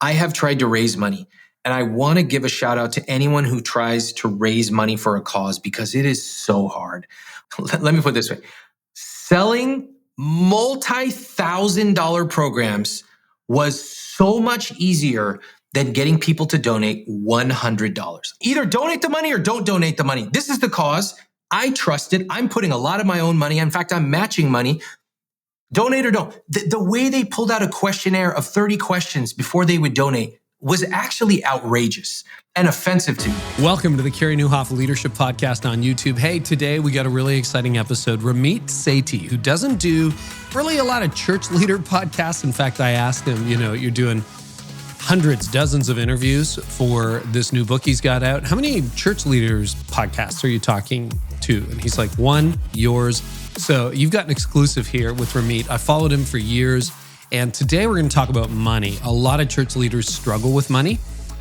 I have tried to raise money, and I want to give a shout out to anyone who tries to raise money for a cause because it is so hard. Let me put it this way. Selling multi-$1,000 programs was so much easier than getting people to donate $100. Either donate the money or don't donate the money. This is the cause. I trust it. I'm putting a lot of my own money. In fact, I'm matching money. Donate or don't. The way they pulled out a questionnaire of 30 questions before they would donate was actually outrageous and offensive to me. Welcome to the Carey Nieuwhof Leadership Podcast on YouTube. Hey, today we got a really exciting episode. Ramit Sethi, who doesn't do really a lot of church leader podcasts. In fact, I asked him, you're doing hundreds, dozens of interviews for this new book he's got out. How many church leaders podcasts are you talking to? And he's like, one, yours. So you've got an exclusive here with Ramit. I followed him for years. And today we're going to talk about money. A lot of church leaders struggle with money.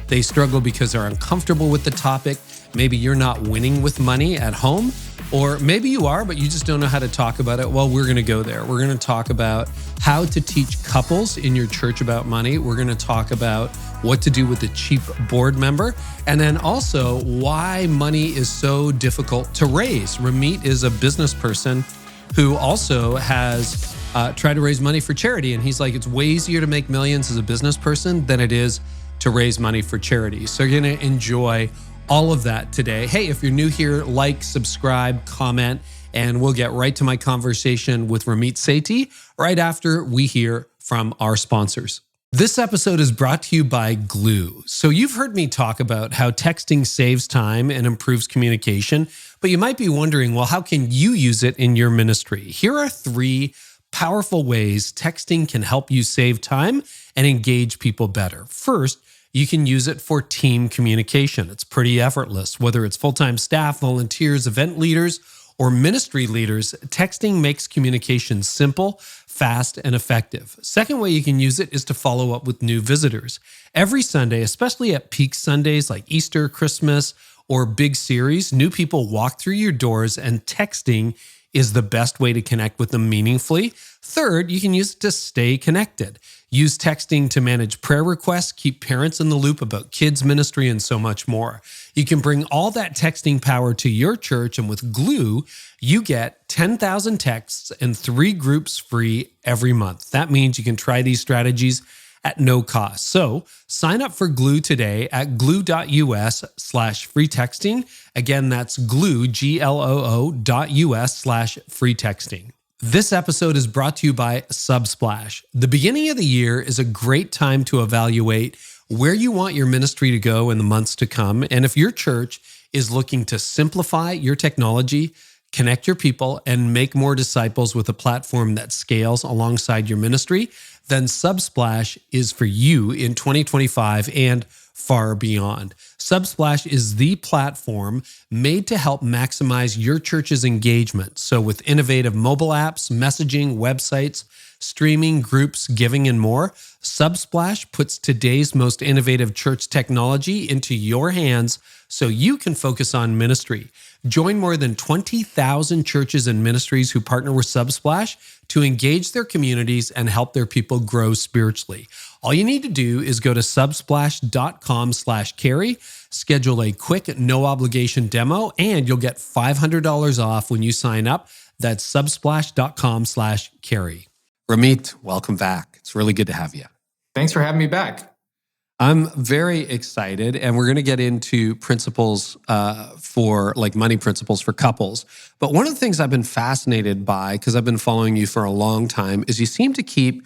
They struggle because they're uncomfortable with the topic. Maybe you're not winning with money at home, or maybe you are, but you just don't know how to talk about it. Well, we're going to go there. We're going to talk about how to teach couples in your church about money. We're going to talk about what to do with a cheap board member, and then also why money is so difficult to raise. Ramit is a business person who also has tried to raise money for charity. And he's like, it's way easier to make millions as a business person than it is to raise money for charity. So you're going to enjoy all of that today. Hey, if you're new here, like, subscribe, comment, and we'll get right to my conversation with Ramit Sethi right after we hear from our sponsors. This episode is brought to you by Gloo. So you've heard me talk about how texting saves time and improves communication, but you might be wondering, well, how can you use it in your ministry? Here are 3 powerful ways texting can help you save time and engage people better. First, you can use it for team communication. It's pretty effortless. Whether it's full-time staff, volunteers, event leaders, or ministry leaders, texting makes communication simple, fast, and effective. Second way you can use it is to follow up with new visitors. Every Sunday, especially at peak Sundays like Easter, Christmas, or big series, new people walk through your doors, and texting is the best way to connect with them meaningfully. Third, you can use it to stay connected. Use texting to manage prayer requests, keep parents in the loop about kids ministry, and so much more. You can bring all that texting power to your church, and with Gloo, you get 10,000 texts and 3 groups free every month. That means you can try these strategies at no cost. So sign up for Gloo today at gloo.us/free texting. Again, that's Gloo, gloo.us/free texting. This episode is brought to you by Subsplash. The beginning of the year is a great time to evaluate where you want your ministry to go in the months to come. And if your church is looking to simplify your technology, connect your people, and make more disciples with a platform that scales alongside your ministry, then Subsplash is for you in 2025 and far beyond. Subsplash is the platform made to help maximize your church's engagement. So with innovative mobile apps, messaging, websites, streaming, groups, giving, and more, Subsplash puts today's most innovative church technology into your hands so you can focus on ministry. Join more than 20,000 churches and ministries who partner with Subsplash to engage their communities and help their people grow spiritually. All you need to do is go to subsplash.com/Carey, schedule a quick, no obligation demo, and you'll get $500 off when you sign up. That's subsplash.com/Carey. Ramit, welcome back. It's really good to have you. Thanks for having me back. I'm very excited, and we're going to get into principles for money principles for couples. But one of the things I've been fascinated by, because I've been following you for a long time, is you seem to keep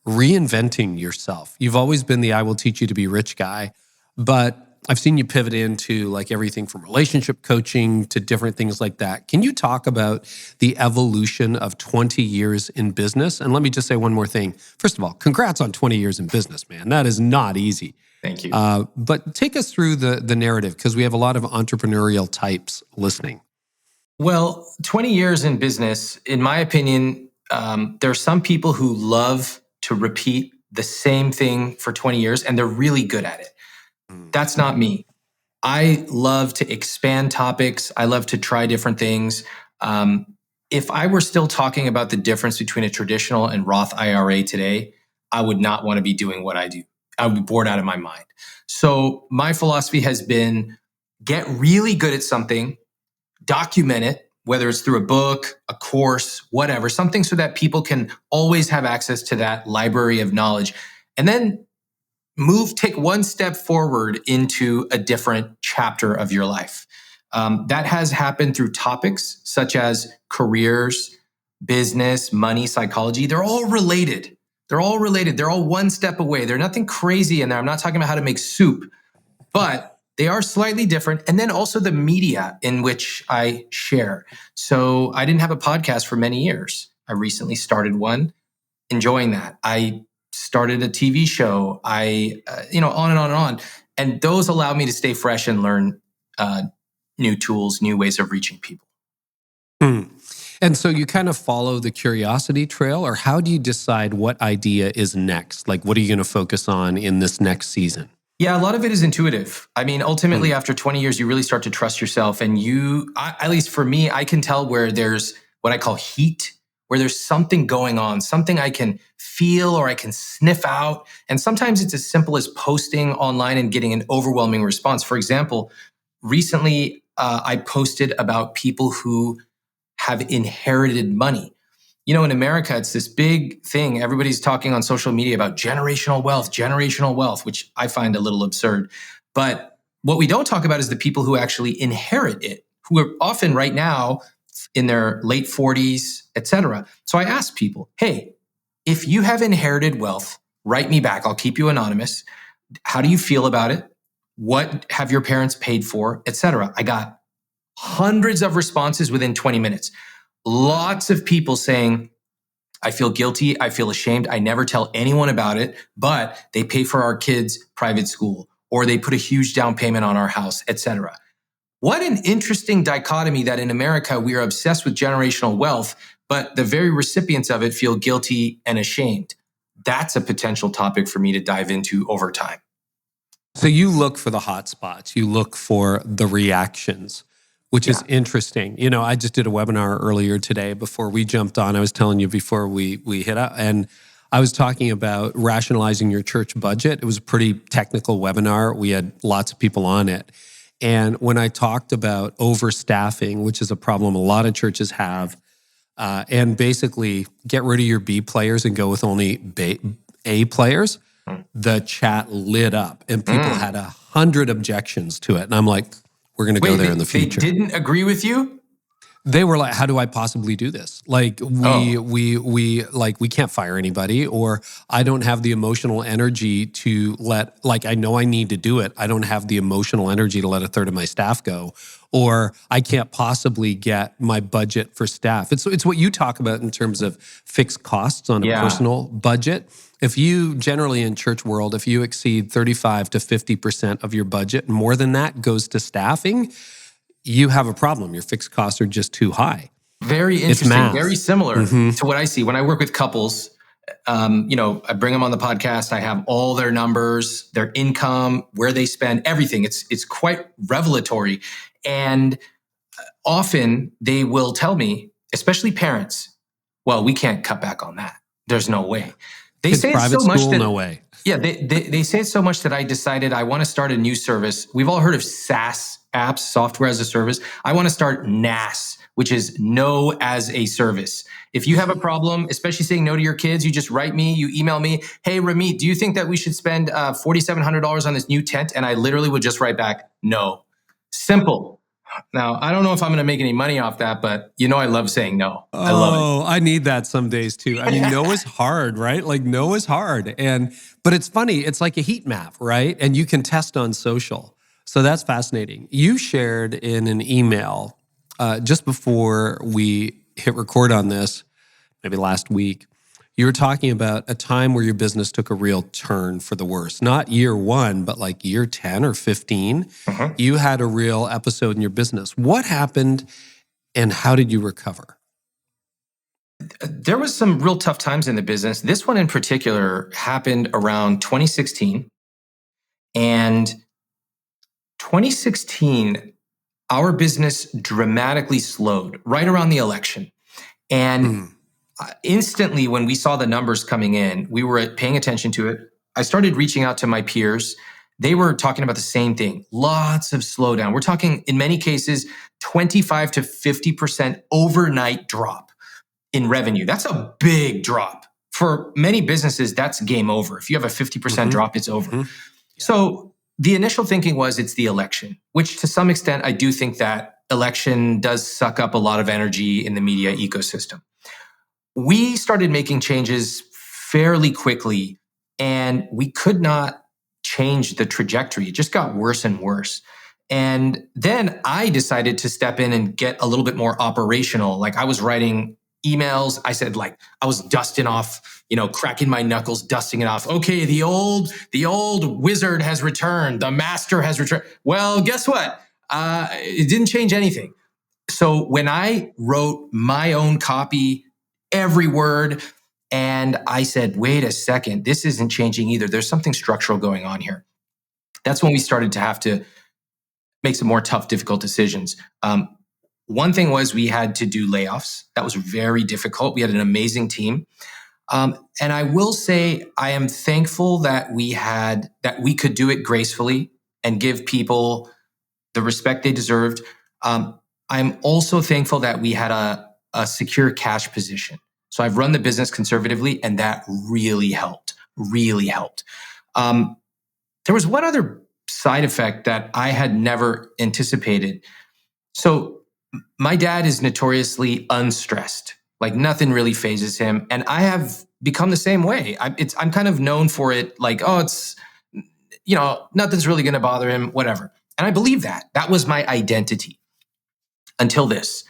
reinventing yourself. You've always been the I will teach you to be rich guy, but I've seen you pivot into everything from relationship coaching to different things like that. Can you talk about the evolution of 20 years in business? And let me just say one more thing. First of all, congrats on 20 years in business, man. That is not easy. Thank you. But take us through the narrative, because we have a lot of entrepreneurial types listening. Well, 20 years in business, in my opinion, there are some people who love to repeat the same thing for 20 years, and they're really good at it. That's not me. I love to expand topics. I love to try different things. If I were still talking about the difference between a traditional and Roth IRA today, I would not want to be doing what I do. I would be bored out of my mind. So my philosophy has been get really good at something, document it, whether it's through a book, a course, whatever, something so that people can always have access to that library of knowledge. And then take one step forward into a different chapter of your life. That has happened through topics such as careers, business, money, psychology. They're all related. They're all one step away. There's nothing crazy in there. I'm not talking about how to make soup, but they are slightly different. And then also the media in which I share. So I didn't have a podcast for many years. I recently started one, enjoying that. I started a TV show. On and on and on. And those allow me to stay fresh and learn new tools, new ways of reaching people. And so you kind of follow the curiosity trail, or how do you decide what idea is next? Like, what are you going to focus on in this next season? Yeah, a lot of it is intuitive. I mean, ultimately, after 20 years, you really start to trust yourself. And at least for me, I can tell where there's what I call heat, where there's something going on, something I can feel or I can sniff out. And sometimes it's as simple as posting online and getting an overwhelming response. For example, recently, I posted about people who have inherited money. In America, it's this big thing. Everybody's talking on social media about generational wealth, which I find a little absurd. But what we don't talk about is the people who actually inherit it, who are often right now in their late 40s, etc. So I asked people, hey, if you have inherited wealth, write me back. I'll keep you anonymous. How do you feel about it? What have your parents paid for, etc.? I got hundreds of responses within 20 minutes. Lots of people saying, I feel guilty. I feel ashamed. I never tell anyone about it, but they pay for our kids' private school, or they put a huge down payment on our house, etc. What an interesting dichotomy that in America, we are obsessed with generational wealth, but the very recipients of it feel guilty and ashamed. That's a potential topic for me to dive into over time. So you look for the hot spots. You look for the reactions, which is interesting. I just did a webinar earlier today before we jumped on. I was telling you before we hit up, and I was talking about rationalizing your church budget. It was a pretty technical webinar. We had lots of people on it. And when I talked about overstaffing, which is a problem a lot of churches have, and basically get rid of your B players and go with only A players, the chat lit up and people had 100 objections to it. And I'm like, we're going to go there in the future. They didn't agree with you? They were like, how do I possibly do this? Like we can't fire anybody, or I don't have the emotional energy to I know I need to do it. I don't have the emotional energy to let a third of my staff go, or I can't possibly get my budget for staff. It's what you talk about in terms of fixed costs on a personal budget. If you generally in church world, if you exceed 35 to 50% of your budget, more than that goes to staffing, you have a problem. Your fixed costs are just too high. Very interesting. Very similar to what I see when I work with couples. I bring them on the podcast. I have all their numbers, their income, where they spend, everything. It's quite revelatory. And often they will tell me, especially parents, well, we can't cut back on that. There's no way. They say it so much that, no way. Yeah, they say it so much that I decided I want to start a new service. We've all heard of SaaS apps, software as a service. I want to start NAS, which is know as a service. If you have a problem, especially saying no to your kids, you just write me, you email me, hey, Ramit, do you think that we should spend $4,700 on this new tent? And I literally would just write back, no. Simple. Now, I don't know if I'm going to make any money off that, but I love saying no. I love it. Oh, I need that some days too. I mean, no is hard, right? Like no is hard. But it's funny. It's like a heat map, right? And you can test on social. So that's fascinating. You shared in an email just before we hit record on this, maybe last week, you were talking about a time where your business took a real turn for the worse. Not year 1, but like year 10 or 15. You had a real episode in your business. What happened and how did you recover? There was some real tough times in the business. This one in particular happened around 2016. And 2016, our business dramatically slowed right around the election. And instantly, when we saw the numbers coming in, we were paying attention to it. I started reaching out to my peers. They were talking about the same thing. Lots of slowdown. We're talking, in many cases, 25 to 50% overnight drop in revenue. That's a big drop. For many businesses, that's game over. If you have a 50% drop, it's over. So the initial thinking was it's the election, which to some extent, I do think that election does suck up a lot of energy in the media ecosystem. We started making changes fairly quickly, and we could not change the trajectory. It just got worse and worse. And then I decided to step in and get a little bit more operational. Like I was writing emails. I said, like, I was dusting off, cracking my knuckles, dusting it off. Okay, the old wizard has returned. The master has returned. Well, guess what? It didn't change anything. So when I wrote my own copy, every word, and I said, wait a second, this isn't changing either. There's something structural going on here. That's when we started to have to make some more tough, difficult decisions. One thing was we had to do layoffs. That was very difficult. We had an amazing team. And I will say, I am thankful that we could do it gracefully and give people the respect they deserved. I'm also thankful that we had a secure cash position. So I've run the business conservatively, and that really helped. There was one other side effect that I had never anticipated. So my dad is notoriously unstressed. Like nothing really phases him. And I have become the same way. I'm kind of known for it. Like, it's, nothing's really going to bother him, whatever. And I believe that. That was my identity until this.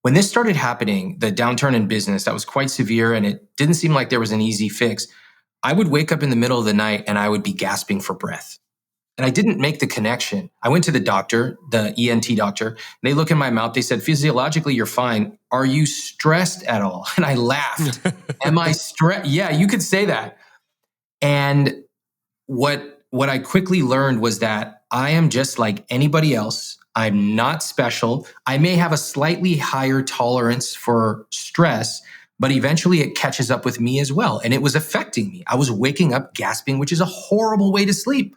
When this started happening, the downturn in business, that was quite severe, and it didn't seem like there was an easy fix. I would wake up in the middle of the night and I would be gasping for breath. And I didn't make the connection. I went to the doctor, the ENT doctor, and they look in my mouth. They said, physiologically, you're fine. Are you stressed at all? And I laughed. Am I stressed? Yeah, you could say that. And what I quickly learned was that I am just like anybody else. I'm not special. I may have a slightly higher tolerance for stress, but eventually it catches up with me as well. And it was affecting me. I was waking up gasping, which is a horrible way to sleep.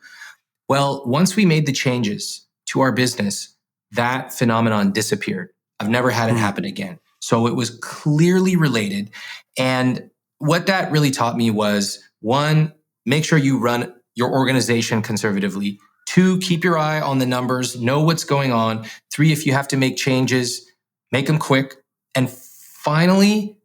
Well, once we made the changes to our business, that phenomenon disappeared. I've never had it happen again. So it was clearly related. And what that really taught me was, 1, make sure you run your organization conservatively. 2, keep your eye on the numbers, know what's going on. 3, if you have to make changes, make them quick. And finally,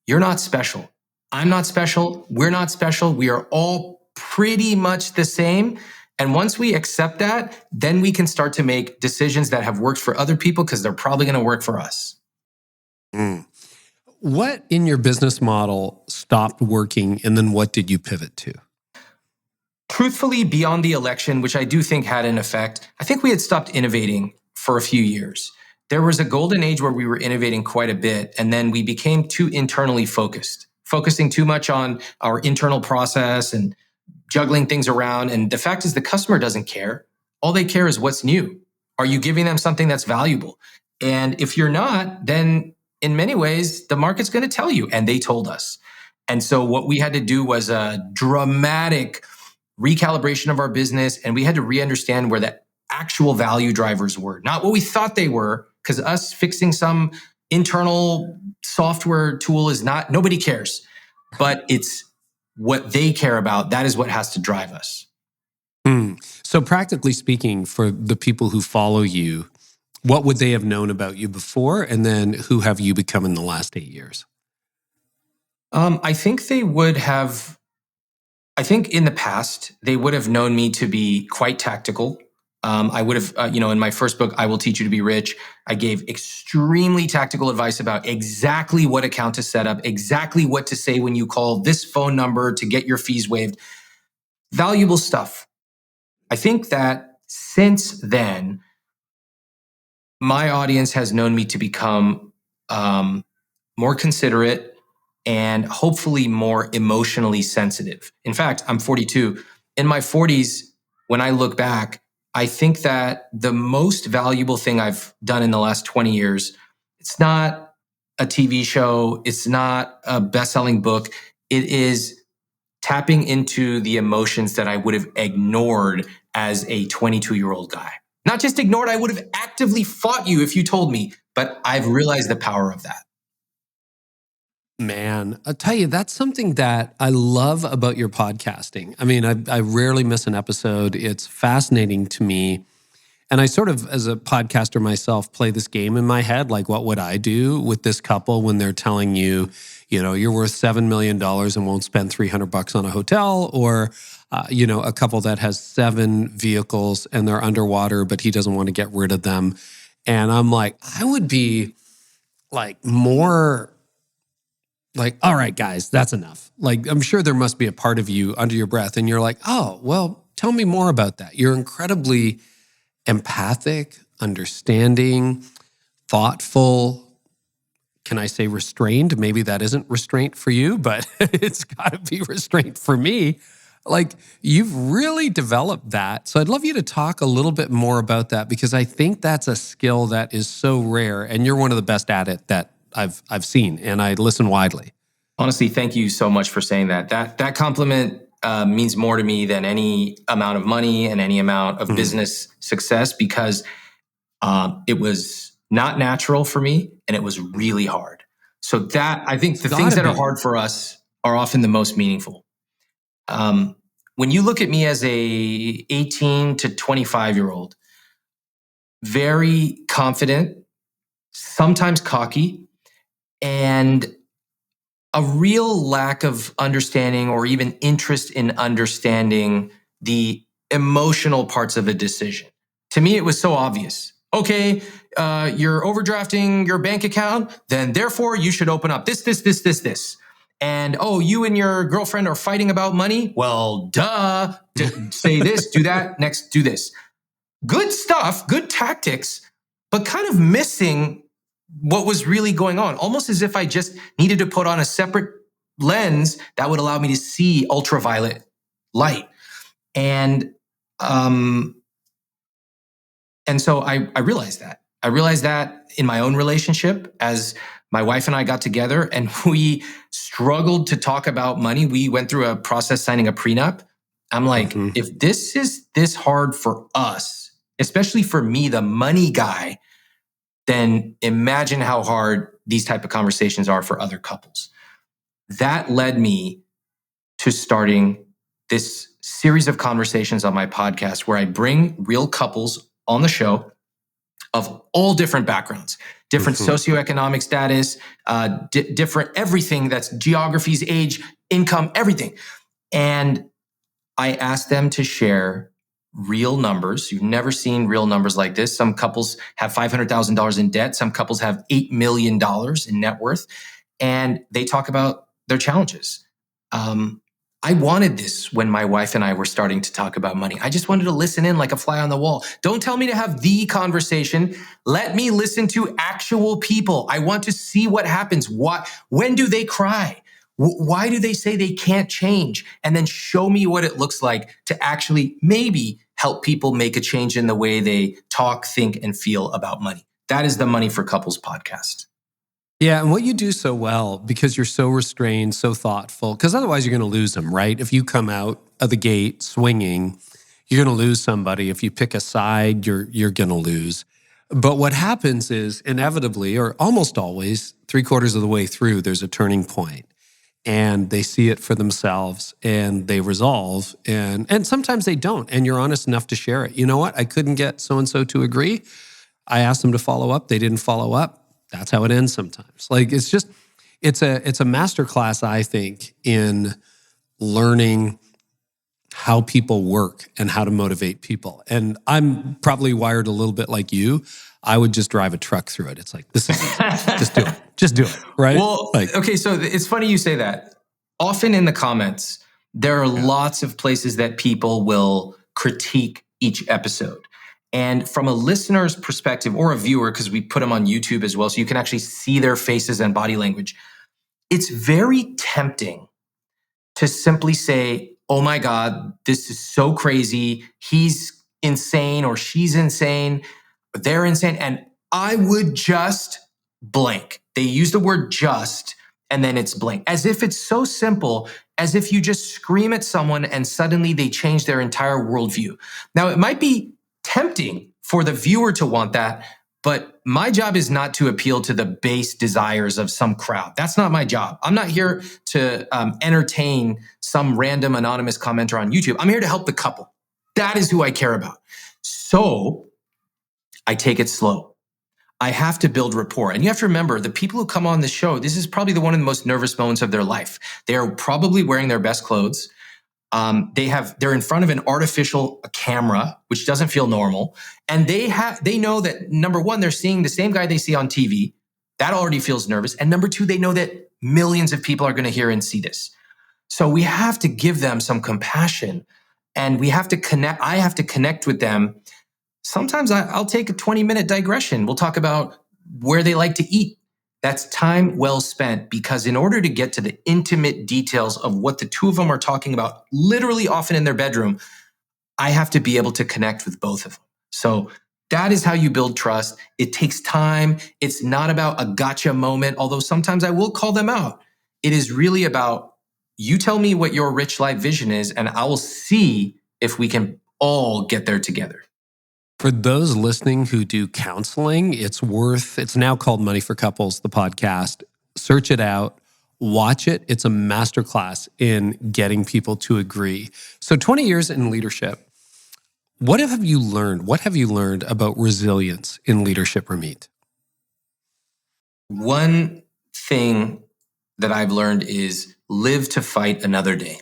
you're not special. I'm not special. We're not special. We are all pretty much the same. And once we accept that, then we can start to make decisions that have worked for other people because they're probably going to work for us. What in your business model stopped working, and then what did you pivot to? Truthfully, beyond the election, which I do think had an effect, I think we had stopped innovating for a few years. There was a golden age where we were innovating quite a bit, and then we became too internally focused, focusing too much on our internal process and juggling things around. And the fact is, the customer doesn't care. All they care is what's new. Are you giving them something that's valuable? And if you're not, then in many ways, the market's going to tell you. And they told us. And so what we had to do was a dramatic recalibration of our business. And we had to re-understand where the actual value drivers were, not what we thought they were, because us fixing some internal software tool is not, nobody cares, but it's what they care about. That is what has to drive us. So practically speaking, for the people who follow you, what would they have known about you before? And then who have you become in the last 8 years? I think they would have, in the past, they would have known me to be quite tactical. I would have, in my first book, I Will Teach You to Be Rich, I gave extremely tactical advice about exactly what account to set up, exactly what to say when you call this phone number to get your fees waived. Valuable stuff. I think that since then, my audience has known me to become more considerate and hopefully more emotionally sensitive. In fact, I'm 42. In my 40s, when I look back, I think that the most valuable thing I've done in the last 20 years, it's not a TV show, it's not a best-selling book, it is tapping into the emotions that I would have ignored as a 22-year-old guy. Not just ignored, I would have actively fought you if you told me, but I've realized the power of that. Man, I'll tell you, that's something that I love about your podcasting. I mean, I rarely miss an episode. It's fascinating to me. And I sort of, as a podcaster myself, play this game in my head. Like, what would I do with this couple when they're telling you, you're worth $7 million and won't spend $300 on a hotel, or, a couple that has 7 vehicles and they're underwater, but he doesn't want to get rid of them. And I'm like, I would be like more like, all right, guys, that's enough. Like, I'm sure there must be a part of you under your breath and you're like, oh, well, tell me more about that. You're incredibly empathic, understanding, thoughtful. Can I say restrained? Maybe that isn't restraint for you, but it's got to be restraint for me. Like, you've really developed that. So I'd love you to talk a little bit more about that, because I think that's a skill that is so rare, and you're one of the best at it that I've seen, and I listen widely. Honestly, thank you so much for saying that. That compliment means more to me than any amount of money and any amount of business success, because it was not natural for me and it was really hard. So that, I think the things that are hard for us are often the most meaningful. When you look at me as a 18 to 25-year-old, very confident, sometimes cocky, and a real lack of understanding or even interest in understanding the emotional parts of a decision. To me, it was so obvious. Okay, you're overdrafting your bank account, then therefore you should open up this. And oh, you and your girlfriend are fighting about money? Well, duh. Say this, do that, next do this. Good stuff, good tactics, but kind of missing what was really going on. Almost as if I just needed to put on a separate lens that would allow me to see ultraviolet light. And so I realized that. I realized that in my own relationship, as my wife and I got together and we struggled to talk about money. We went through a process signing a prenup. I'm like, if this is this hard for us, especially for me, the money guy, then imagine how hard these type of conversations are for other couples. That led me to starting this series of conversations on my podcast where I bring real couples on the show of all different backgrounds, different socioeconomic status, different everything, that's geographies, age, income, everything. And I asked them to share real numbers. You've never seen real numbers like this. Some couples have $500,000 in debt. Some couples have $8 million in net worth. And they talk about their challenges. I wanted this when my wife and I were starting to talk about money. I just wanted to listen in like a fly on the wall. Don't tell me to have the conversation. Let me listen to actual people. I want to see what happens. When do they cry? Why do they say they can't change? And then show me what it looks like to actually maybe help people make a change in the way they talk, think, and feel about money. That is the Money for Couples podcast. Yeah, and what you do so well, because you're so restrained, so thoughtful, because otherwise you're going to lose them, right? If you come out of the gate swinging, you're going to lose somebody. If you pick a side, you're going to lose. But what happens is inevitably, or almost always, 3/4 of the way through, there's a turning point. And they see it for themselves and they resolve. And sometimes they don't. And you're honest enough to share it. You know what? I couldn't get so-and-so to agree. I asked them to follow up. They didn't follow up. That's how it ends sometimes. Like, it's a masterclass, I think, in learning how people work and how to motivate people. And I'm probably wired a little bit like you. I would just drive a truck through it. It's like, this is easy. Just do it, right? Well, okay, so it's funny you say that. Often in the comments, there are lots of places that people will critique each episode. And from a listener's perspective or a viewer, because we put them on YouTube as well, so you can actually see their faces and body language, it's very tempting to simply say, oh my God, this is so crazy. He's insane or she's insane. Or they're insane. And I would just blank. They use the word just, and then it's blank, as if it's so simple. as if you just scream at someone and suddenly they change their entire worldview. Now, it might be tempting for the viewer to want that, but my job is not to appeal to the base desires of some crowd. That's not my job. I'm not here to entertain some random anonymous commenter on YouTube. I'm here to help the couple. That is who I care about. So I take it slow. I have to build rapport. And you have to remember, the people who come on the show, this is probably one of the most nervous moments of their life. They are probably wearing their best clothes. They're in front of an artificial camera, which doesn't feel normal. And they know that, number one, they're seeing the same guy they see on TV. That already feels nervous. And number two, they know that millions of people are going to hear and see this. So we have to give them some compassion, and we have to connect. I have to connect with them. Sometimes I'll take a 20-minute digression. We'll talk about where they like to eat. That's time well spent, because in order to get to the intimate details of what the two of them are talking about, literally often in their bedroom, I have to be able to connect with both of them. So that is how you build trust. It takes time. It's not about a gotcha moment, although sometimes I will call them out. It is really about, you tell me what your rich life vision is, and I will see if we can all get there together. For those listening who do counseling, it's now called Money for Couples, the podcast. Search it out, watch it. It's a masterclass in getting people to agree. So 20 years in leadership, what have you learned? What have you learned about resilience in leadership, Ramit? One thing that I've learned is live to fight another day.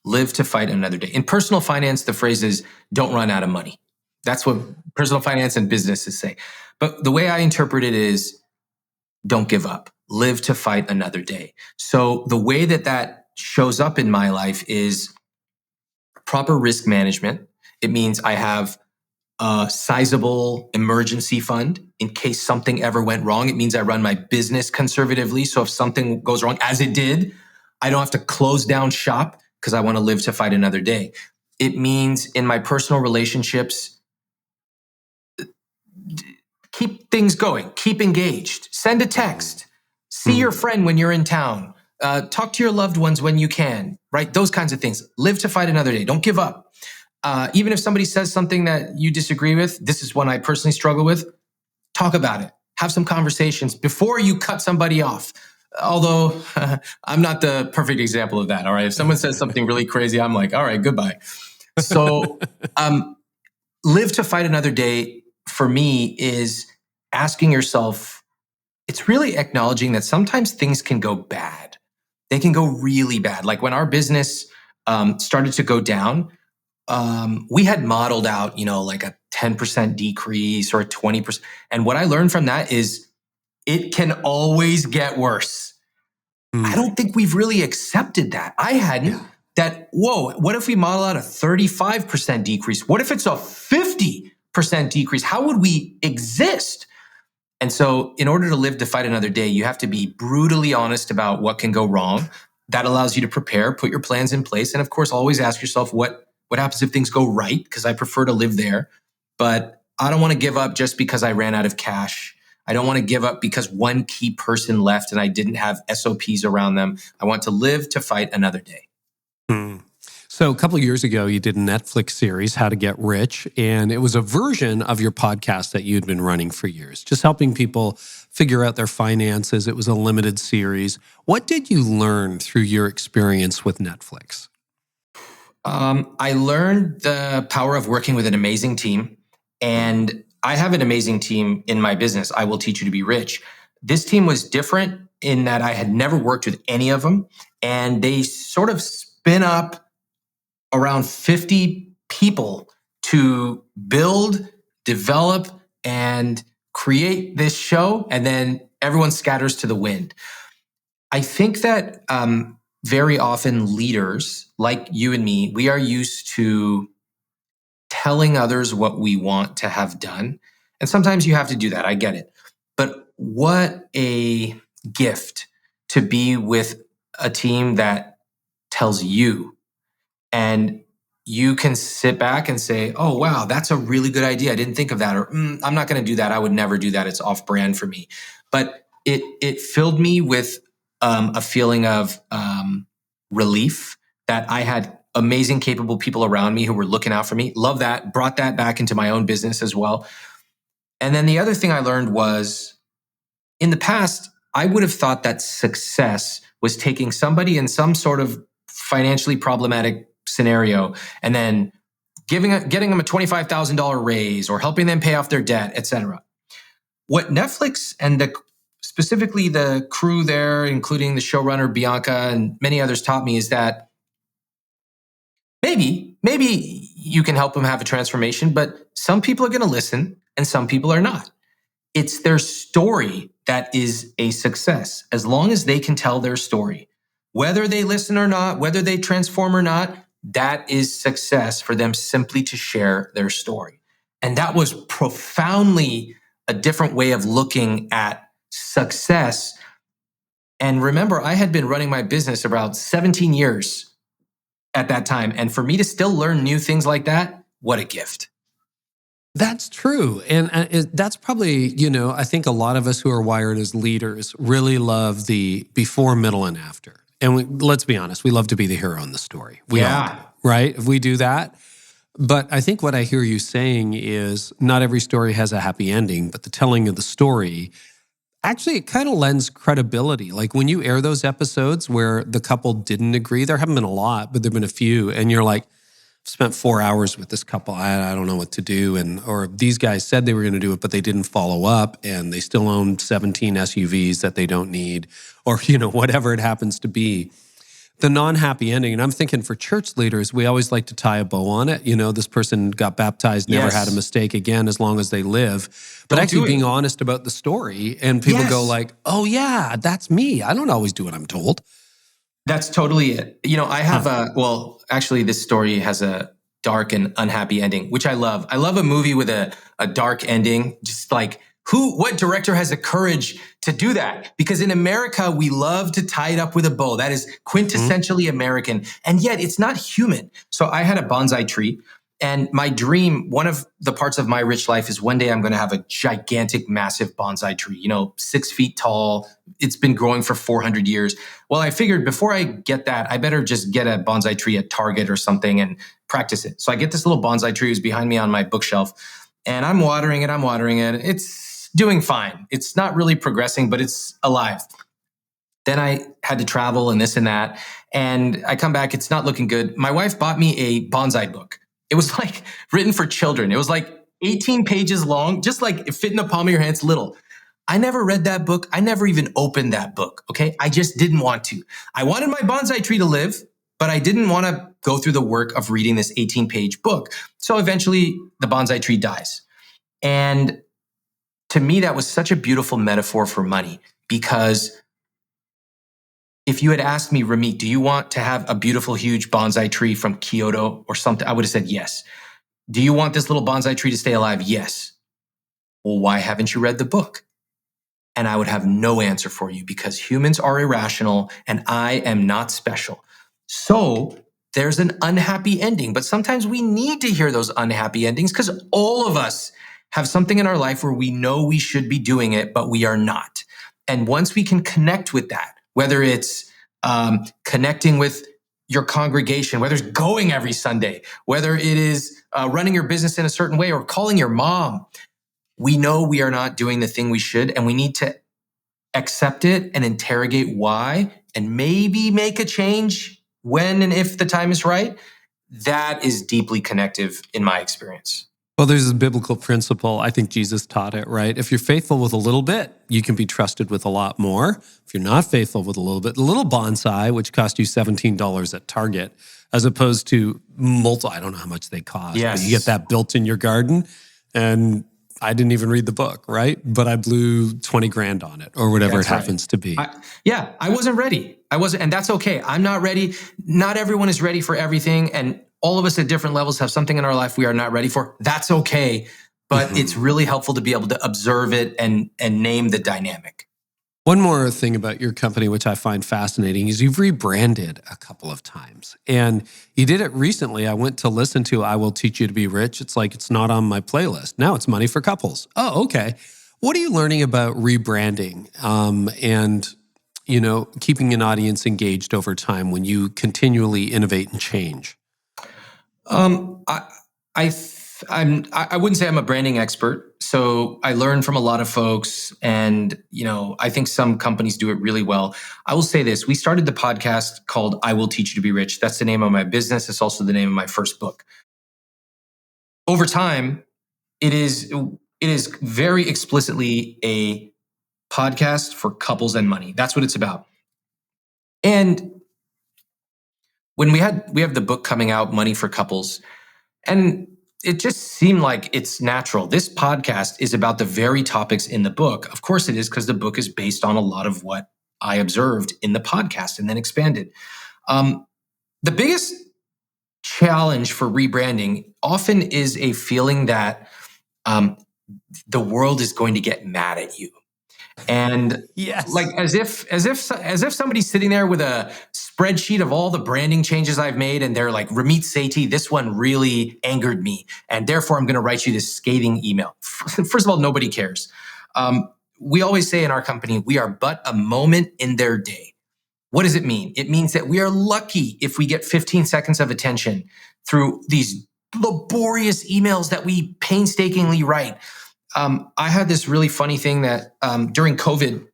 Live to fight another day. In personal finance, the phrase is don't run out of money. That's what personal finance and businesses say. But the way I interpret it is don't give up. Live to fight another day. So the way that shows up in my life is proper risk management. It means I have a sizable emergency fund in case something ever went wrong. It means I run my business conservatively. So if something goes wrong, as it did, I don't have to close down shop because I want to live to fight another day. It means in my personal relationships, keep things going, keep engaged, send a text, see your friend when you're in town, talk to your loved ones when you can, right? Those kinds of things. Live to fight another day. Don't give up. Even if somebody says something that you disagree with, this is one I personally struggle with, talk about it. Have some conversations before you cut somebody off. Although I'm not the perfect example of that, all right? If someone says something really crazy, I'm like, all right, goodbye. So live to fight another day for me is asking yourself, it's really acknowledging that sometimes things can go bad. They can go really bad. Like when our business started to go down, we had modeled out, like a 10% decrease or a 20%. And what I learned from that is it can always get worse. I don't think we've really accepted that. I hadn't. Yeah. That, whoa, what if we model out a 35% decrease? What if it's a 50% decrease? How would we exist? And so in order to live to fight another day, you have to be brutally honest about what can go wrong. That allows you to prepare, put your plans in place. And of course, always ask yourself, what happens if things go right? Because I prefer to live there. But I don't want to give up just because I ran out of cash. I don't want to give up because one key person left and I didn't have SOPs around them. I want to live to fight another day. So a couple of years ago, you did a Netflix series, How to Get Rich, and it was a version of your podcast that you'd been running for years, just helping people figure out their finances. It was a limited series. What did you learn through your experience with Netflix? I learned the power of working with an amazing team, and I have an amazing team in my business. I Will Teach You to Be Rich. This team was different in that I had never worked with any of them, and they sort of spin up around 50 people to build, develop, and create this show, and then everyone scatters to the wind. I think that very often leaders like you and me, we are used to telling others what we want to have done. And sometimes you have to do that. I get it. But what a gift to be with a team that tells you, and you can sit back and say, oh, wow, that's a really good idea. I didn't think of that. Or I'm not going to do that. I would never do that. It's off brand for me. But it filled me with a feeling of relief that I had amazing, capable people around me who were looking out for me. Love that. Brought that back into my own business as well. And then the other thing I learned was, in the past, I would have thought that success was taking somebody in some sort of financially problematic scenario and then getting them a $25,000 raise or helping them pay off their debt, etc. What Netflix and specifically the crew there, including the showrunner Bianca and many others, taught me is that maybe you can help them have a transformation, but some people are going to listen and some people are not. It's their story that is a success, as long as they can tell their story. Whether they listen or not, whether they transform or not, that is success for them simply to share their story. And that was profoundly a different way of looking at success. And remember, I had been running my business about 17 years at that time. And for me to still learn new things like that, what a gift. That's true. And that's probably, I think a lot of us who are wired as leaders really love the before, middle, and after. And let's be honest, we love to be the hero in the story. We all do, right? If we do that. But I think what I hear you saying is not every story has a happy ending, but the telling of the story, actually, it kind of lends credibility. Like when you air those episodes where the couple didn't agree, there haven't been a lot, but there have been a few, and you're like, spent 4 hours with this couple. I don't know what to do. Or these guys said they were going to do it, but they didn't follow up, and they still own 17 SUVs that they don't need, or, whatever it happens to be. The non-happy ending, and I'm thinking for church leaders, we always like to tie a bow on it. This person got baptized, never had a mistake again as long as they live. But actually being honest about the story, and people go like, oh yeah, that's me. I don't always do what I'm told. That's totally it. I have actually this story has a dark and unhappy ending, which I love. I love a movie with a dark ending. Just like what director has the courage to do that? Because in America, we love to tie it up with a bow. That is quintessentially American. And yet it's not human. So I had a bonsai tree. And my dream, one of the parts of my rich life is one day I'm going to have a gigantic, massive bonsai tree, 6 feet tall. It's been growing for 400 years. Well, I figured before I get that, I better just get a bonsai tree at Target or something and practice it. So I get this little bonsai tree who's behind me on my bookshelf, and I'm watering it. It's doing fine. It's not really progressing, but it's alive. Then I had to travel and this and that. And I come back, it's not looking good. My wife bought me a bonsai book. It was like written for children. It was like 18 pages long, just like it fit in the palm of your hand. It's little. I never read that book. I never even opened that book. Okay. I just didn't want to. I wanted my bonsai tree to live, but I didn't want to go through the work of reading this 18-page book. So eventually the bonsai tree dies. And to me, that was such a beautiful metaphor for money, because if you had asked me, Ramit, do you want to have a beautiful, huge bonsai tree from Kyoto or something? I would have said yes. Do you want this little bonsai tree to stay alive? Yes. Well, why haven't you read the book? And I would have no answer for you, because humans are irrational and I am not special. So there's an unhappy ending, but sometimes we need to hear those unhappy endings, because all of us have something in our life where we know we should be doing it, but we are not. And once we can connect with that, whether it's connecting with your congregation, whether it's going every Sunday, whether it is running your business in a certain way or calling your mom, we know we are not doing the thing we should, and we need to accept it and interrogate why, and maybe make a change when and if the time is right. That is deeply connective in my experience. Well, there's a biblical principle. I think Jesus taught it, right? If you're faithful with a little bit, you can be trusted with a lot more. If you're not faithful with a little bit, the little bonsai, which cost you $17 at Target, as opposed to I don't know how much they cost, but you get that built in your garden. And I didn't even read the book, right? But I blew 20 grand on it, or whatever it happens to be. I wasn't ready. And that's okay. I'm not ready. Not everyone is ready for everything. And all of us at different levels have something in our life we are not ready for. That's okay. But it's really helpful to be able to observe it and name the dynamic. One more thing about your company, which I find fascinating, is you've rebranded a couple of times. And you did it recently. I went to listen to I Will Teach You to Be Rich. It's like it's not on my playlist. Now it's Money for Couples. Oh, okay. What are you learning about rebranding? And keeping an audience engaged over time when you continually innovate and change? I wouldn't say I'm a branding expert. So I learn from a lot of folks, and I think some companies do it really well. I will say this: we started the podcast called "I Will Teach You to Be Rich." That's the name of my business. It's also the name of my first book. Over time, it is very explicitly a podcast for couples and money. That's what it's about. And when we have the book coming out, Money for Couples, and it just seemed like it's natural. This podcast is about the very topics in the book. Of course it is, because the book is based on a lot of what I observed in the podcast and then expanded. The biggest challenge for rebranding often is a feeling that the world is going to get mad at you. And yes, like as if somebody's sitting there with a spreadsheet of all the branding changes I've made, and they're like, Ramit Sethi, this one really angered me, and therefore I'm going to write you this scathing email. First of all, nobody cares. We always say in our company, we are but a moment in their day. What does it mean? It means that we are lucky if we get 15 seconds of attention through these laborious emails that we painstakingly write. I had this really funny thing that during COVID,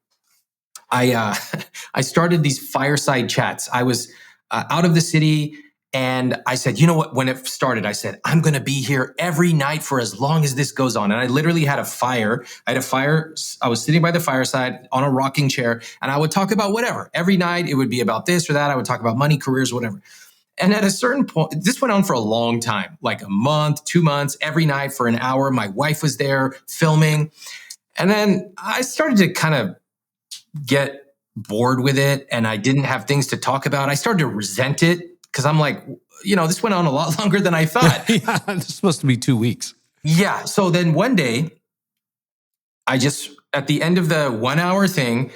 I started these fireside chats. I was out of the city, and I said, you know what? When it started, I said, I'm going to be here every night for as long as this goes on. And I literally had a fire. I was sitting by the fireside on a rocking chair, and I would talk about whatever. Every night, it would be about this or that. I would talk about money, careers, whatever. And at a certain point, this went on for a long time, like a month, 2 months, every night for an hour. My wife was there filming. And then I started to kind of get bored with it, and I didn't have things to talk about. I started to resent it because I'm like, this went on a lot longer than I thought. Yeah, it's supposed to be 2 weeks. Yeah. So then one day, at the end of the 1 hour thing,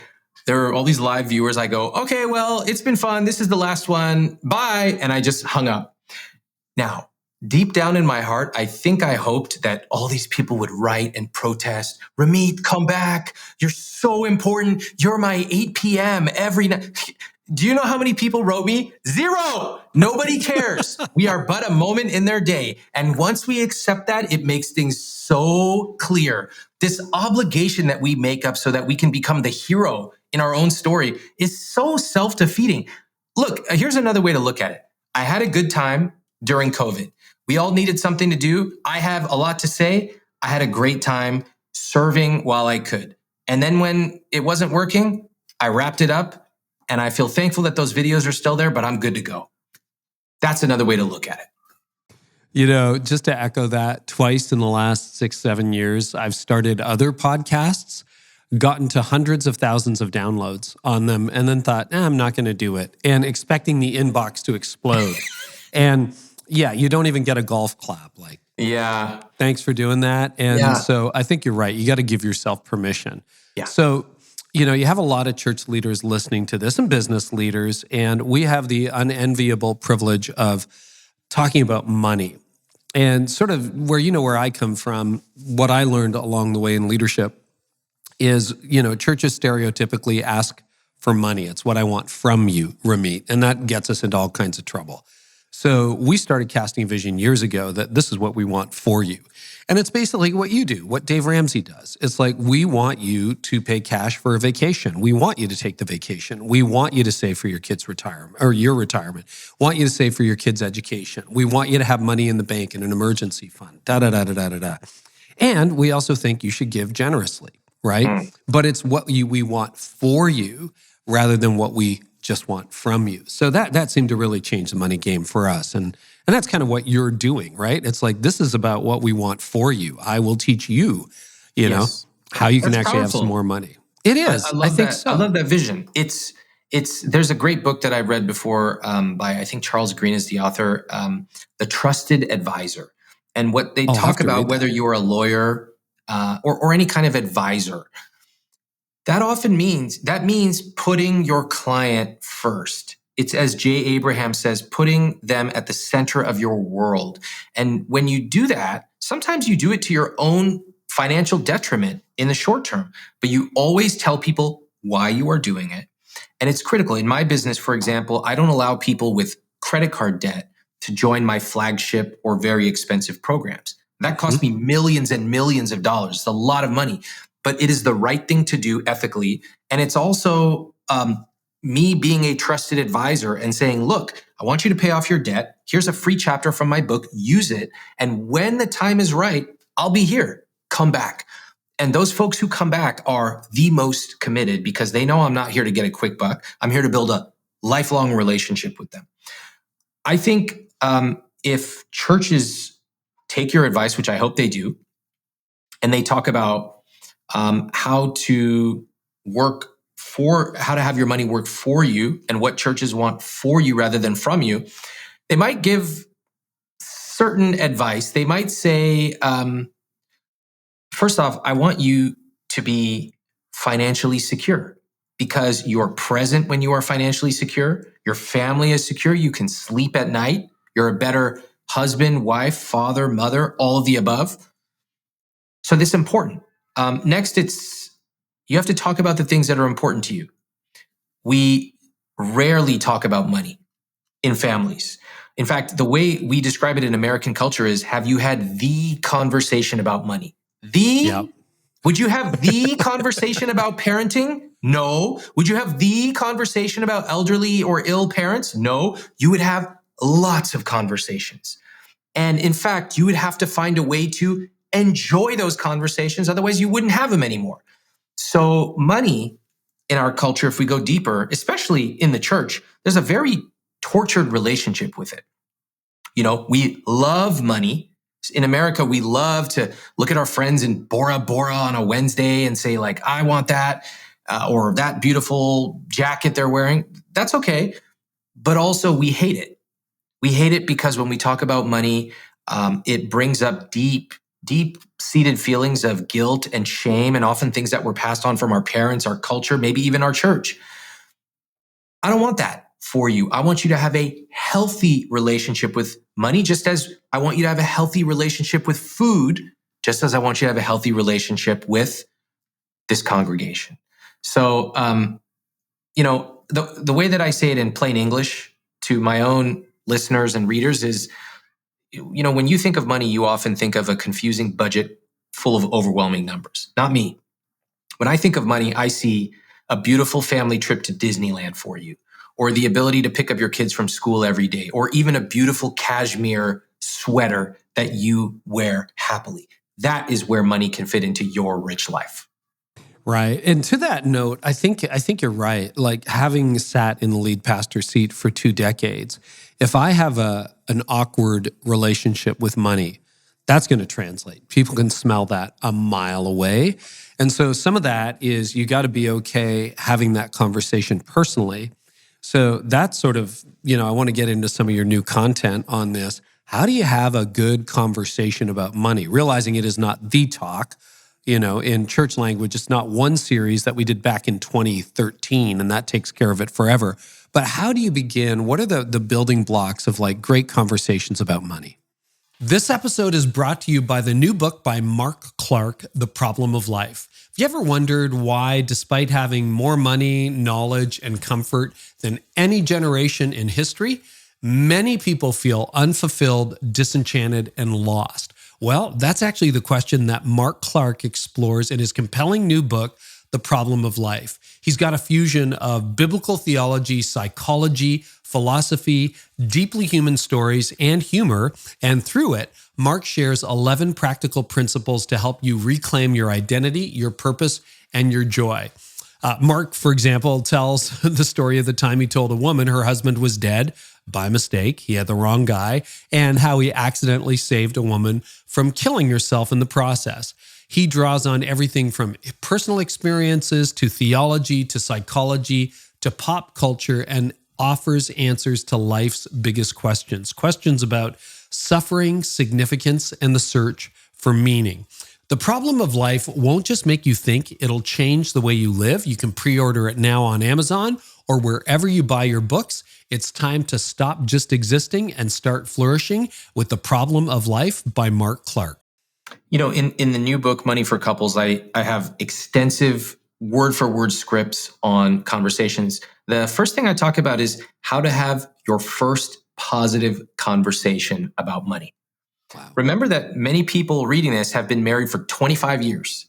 there are all these live viewers. I go, okay, well, it's been fun. This is the last one. Bye. And I just hung up. Now, deep down in my heart, I think I hoped that all these people would write and protest. Ramit, come back. You're so important. You're my 8 p.m. every night. Do you know how many people wrote me? 0. Nobody cares. We are but a moment in their day. And once we accept that, it makes things so clear. This obligation that we make up so that we can become the hero in our own story is so self-defeating. Look, here's another way to look at it. I had a good time during COVID. We all needed something to do. I have a lot to say. I had a great time serving while I could. And then when it wasn't working, I wrapped it up, and I feel thankful that those videos are still there, but I'm good to go. That's another way to look at it. Just to echo that, twice in the last 6-7 years, I've started other podcasts, gotten to hundreds of thousands of downloads on them, and then thought, I'm not going to do it, and expecting the inbox to explode. And yeah, you don't even get a golf clap. Like, yeah, thanks for doing that. And so I think you're right. You got to give yourself permission. Yeah. So, you have a lot of church leaders listening to this and business leaders, and we have the unenviable privilege of talking about money. And sort of where I come from, what I learned along the way in leadership is, churches stereotypically ask for money. It's what I want from you, Ramit. And that gets us into all kinds of trouble. So we started casting a vision years ago that this is what we want for you. And it's basically what you do, what Dave Ramsey does. It's like, we want you to pay cash for a vacation. We want you to take the vacation. We want you to save for your kids' retirement or your retirement. Want you to save for your kids' education. We want you to have money in the bank in an emergency fund, da-da-da-da-da-da-da. And we also think you should give generously, right? But it's what we want for you rather than what we just want from you. So that seemed to really change the money game for us. And that's kind of what you're doing, right? It's like, this is about what we want for you. I will teach you, how you can actually have some more money. It is. I think so. I love that vision. There's a great book that I read before by, I think Charles Green is the author, The Trusted Advisor. And what they talk about, whether you're a lawyer or any kind of advisor, that means putting your client first. It's, as Jay Abraham says, putting them at the center of your world. And when you do that, sometimes you do it to your own financial detriment in the short term, but you always tell people why you are doing it. And it's critical. In my business, for example, I don't allow people with credit card debt to join my flagship or very expensive programs. That costs me millions and millions of dollars. It's a lot of money, but it is the right thing to do ethically. And it's also me being a trusted advisor and saying, look, I want you to pay off your debt. Here's a free chapter from my book. Use it. And when the time is right, I'll be here. Come back. And those folks who come back are the most committed because they know I'm not here to get a quick buck. I'm here to build a lifelong relationship with them. I think if churches take your advice, which I hope they do, and they talk about how to have your money work for you and what churches want for you rather than from you, they might give certain advice. They might say, first off, I want you to be financially secure because you're present when you are financially secure. Your family is secure. You can sleep at night. You're a better husband, wife, father, mother, all of the above. So this is important. Next, you have to talk about the things that are important to you. We rarely talk about money in families. In fact, the way we describe it in American culture is, have you had the conversation about money? Would you have the conversation about parenting? No. Would you have the conversation about elderly or ill parents? No. You would have lots of conversations. And in fact, you would have to find a way to enjoy those conversations. Otherwise, you wouldn't have them anymore. So money in our culture, if we go deeper, especially in the church, there's a very tortured relationship with it. You know, we love money. In America, we love to look at our friends in Bora Bora on a Wednesday and say, like, I want that, or that beautiful jacket they're wearing. That's okay. But also we hate it. We hate it because when we talk about money, it brings up deep-seated feelings of guilt and shame, and often things that were passed on from our parents, our culture, maybe even our church. I don't want that for you. I want you to have a healthy relationship with money, just as I want you to have a healthy relationship with food, just as I want you to have a healthy relationship with this congregation. So, the way that I say it in plain English to my own listeners and readers is, when you think of money, you often think of a confusing budget full of overwhelming numbers. Not me. When I think of money, I see a beautiful family trip to Disneyland for you, or the ability to pick up your kids from school every day, or even a beautiful cashmere sweater that you wear happily. That is where money can fit into your rich life. Right. And to that note, I think you're right. Like, having sat in the lead pastor seat for 2 decades, if I have an awkward relationship with money, that's going to translate. People can smell that a mile away. And so some of that is you got to be okay having that conversation personally. So that's sort of, I want to get into some of your new content on this. How do you have a good conversation about money? Realizing it is not the talk. In church language, it's not one series that we did back in 2013, and that takes care of it forever. But how do you begin? What are the building blocks of great conversations about money? This episode is brought to you by the new book by Mark Clark, The Problem of Life. Have you ever wondered why, despite having more money, knowledge, and comfort than any generation in history, many people feel unfulfilled, disenchanted, and lost? Well, that's actually the question that Mark Clark explores in his compelling new book, The Problem of Life. He's got a fusion of biblical theology, psychology, philosophy, deeply human stories, and humor. And through it, Mark shares 11 practical principles to help you reclaim your identity, your purpose, and your joy. Mark, for example, tells the story of the time he told a woman her husband was dead by mistake. He had the wrong guy, and how he accidentally saved a woman from killing herself in the process. He draws on everything from personal experiences to theology to psychology to pop culture, and offers answers to life's biggest questions about suffering, significance, and the search for meaning. The Problem of Life won't just make you think, it'll change the way you live. You can pre-order it now on Amazon or wherever you buy your books. It's time to stop just existing and start flourishing with The Problem of Life by Mark Clark. In the new book, Money for Couples, I have extensive word for word scripts on conversations. The first thing I talk about is how to have your first positive conversation about money. Wow. Remember that many people reading this have been married for 25 years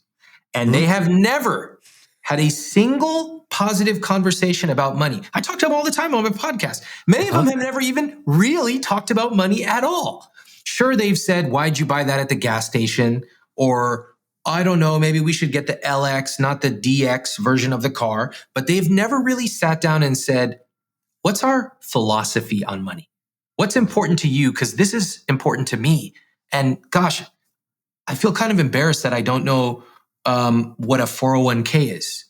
and they have never had a single positive conversation about money. I talk to them all the time on my podcast. Many of them have never even really talked about money at all. Sure, they've said, why'd you buy that at the gas station? Or, I don't know, maybe we should get the LX, not the DX version of the car. But they've never really sat down and said, what's our philosophy on money? What's important to you? Because this is important to me. And gosh, I feel kind of embarrassed that I don't know what a 401k is.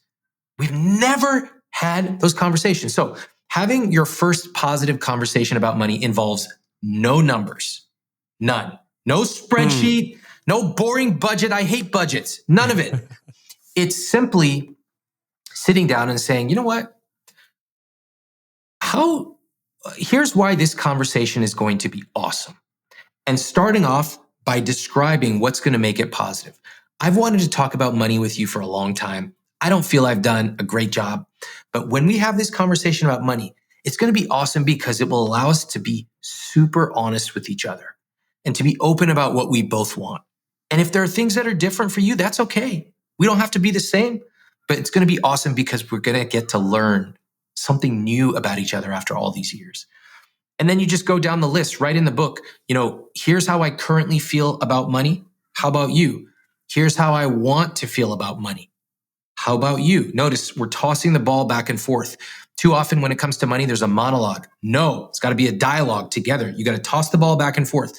We've never had those conversations. So having your first positive conversation about money involves no numbers, none, no spreadsheet, no boring budget. I hate budgets. None of it. It's simply sitting down and saying, you know what? Here's why this conversation is going to be awesome. And starting off by describing what's going to make it positive. I've wanted to talk about money with you for a long time. I don't feel I've done a great job. But when we have this conversation about money, it's going to be awesome because it will allow us to be super honest with each other and to be open about what we both want. And if there are things that are different for you, that's okay. We don't have to be the same, but it's going to be awesome because we're going to get to learn something new about each other after all these years. And then you just go down the list right in the book. Here's how I currently feel about money. How about you? Here's how I want to feel about money. How about you? Notice we're tossing the ball back and forth. Too often when it comes to money, there's a monologue. No, it's got to be a dialogue together. You got to toss the ball back and forth.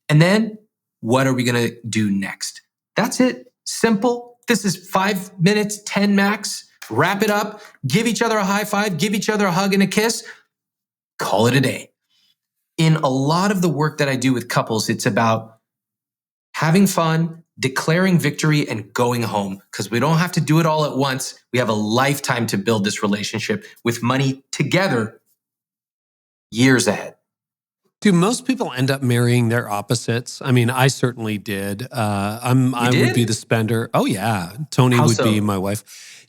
And then what are we going to do next? That's it. Simple. This is 5 minutes, 10 max. Wrap it up. Give each other a high five. Give each other a hug and a kiss. Call it a day. In a lot of the work that I do with couples, it's about having fun, declaring victory, and going home because we don't have to do it all at once. We have a lifetime to build this relationship with money together years ahead. Do most people end up marrying their opposites? I mean, I certainly did. I would be the spender. Oh, yeah. Tony would be my wife.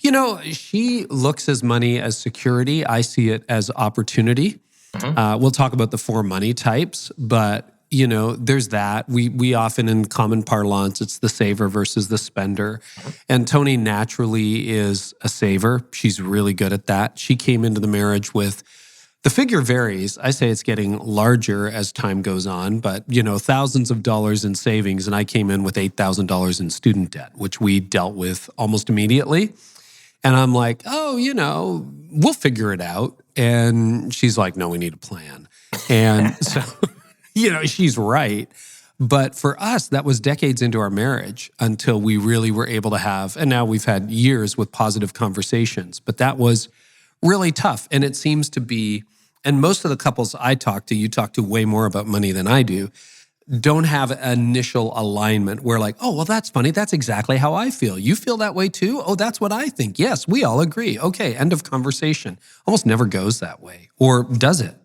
She looks as money as security. I see it as opportunity. We'll talk about the 4 money types, but there's that. We often, in common parlance, it's the saver versus the spender. And Tony naturally is a saver. She's really good at that. She came into the marriage with, the figure varies. I say it's getting larger as time goes on, but thousands of dollars in savings. And I came in with $8,000 in student debt, which we dealt with almost immediately. And I'm like, oh, we'll figure it out. And she's like, no, we need a plan. And so, she's right. But for us, that was decades into our marriage until we really were able to have, and now we've had years with positive conversations, but that was really tough. And it seems to be, and most of the couples I talk to, you talk to way more about money than I do, don't have initial alignment where like, oh, well, that's funny. That's exactly how I feel. You feel that way too? Oh, that's what I think. Yes, we all agree. Okay, end of conversation. Almost never goes that way. Or does it?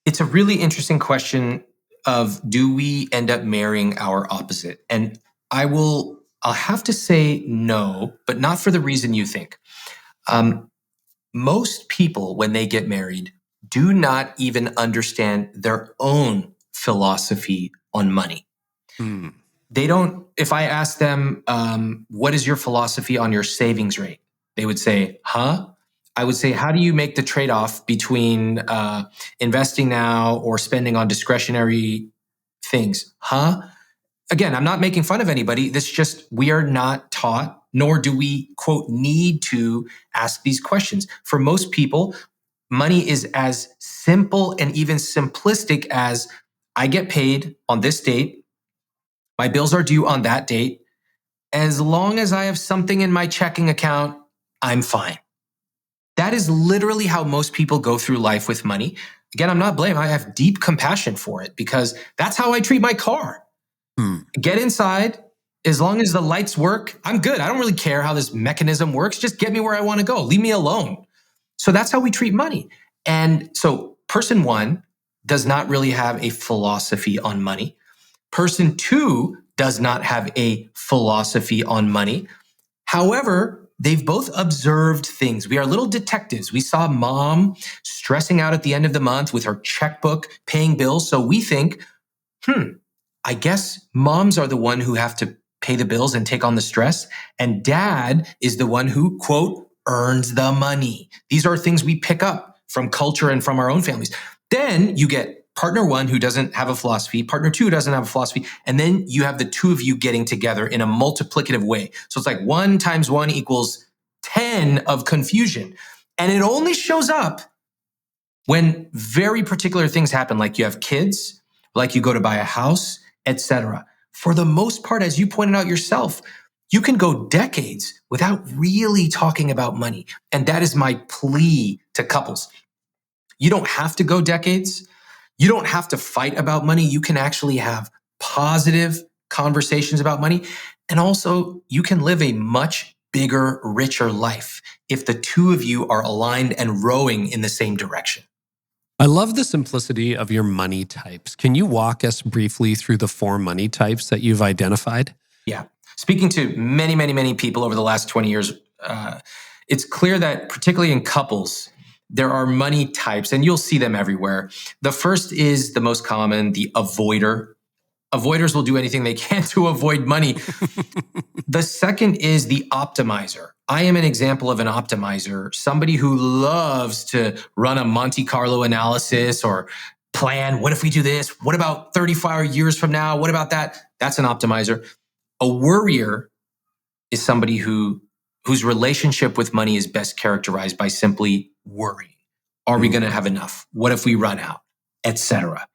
It's a really interesting question of, do we end up marrying our opposite? And I'll have to say no, but not for the reason you think. Most people, when they get married, do not even understand their own philosophy on money. They don't, if I ask them, what is your philosophy on your savings rate? They would say, huh? I would say, how do you make the trade-off between investing now or spending on discretionary things? Huh? Again, I'm not making fun of anybody. This just, we are not taught, nor do we, quote, need to ask these questions. For most people, money is as simple and even simplistic as, I get paid on this date. My bills are due on that date. As long as I have something in my checking account, I'm fine. That is literally how most people go through life with money. Again, I'm not blaming. I have deep compassion for it because that's how I treat my car. Get inside. As long as the lights work, I'm good. I don't really care how this mechanism works. Just get me where I want to go. Leave me alone. So that's how we treat money. And so person 1 does not really have a philosophy on money. Person 2 does not have a philosophy on money. However, they've both observed things. We are little detectives. We saw mom stressing out at the end of the month with her checkbook, paying bills. So we think, I guess moms are the one who have to pay the bills and take on the stress. And dad is the one who, quote, earns the money. These are things we pick up from culture and from our own families. Then you get partner one who doesn't have a philosophy, partner two who doesn't have a philosophy, and then you have the two of you getting together in a multiplicative way. So it's like 1 times 1 equals 10 of confusion. And it only shows up when very particular things happen, like you have kids, like you go to buy a house, etc. For the most part, as you pointed out yourself, you can go decades without really talking about money. And that is my plea to couples. You don't have to go decades. You don't have to fight about money. You can actually have positive conversations about money. And also, you can live a much bigger, richer life if the two of you are aligned and rowing in the same direction. I love the simplicity of your money types. Can you walk us briefly through the 4 money types that you've identified? Yeah. Speaking to many, many, many people over the last 20 years, it's clear that particularly in couples, there are money types, and you'll see them everywhere. The first is the most common, the avoider. Avoiders will do anything they can to avoid money. The second is the optimizer. I am an example of an optimizer, somebody who loves to run a Monte Carlo analysis or plan. What if we do this? What about 35 years from now? What about that? That's an optimizer. A worrier is somebody whose relationship with money is best characterized by simply worrying. Are we going to have enough? What if we run out? Etc.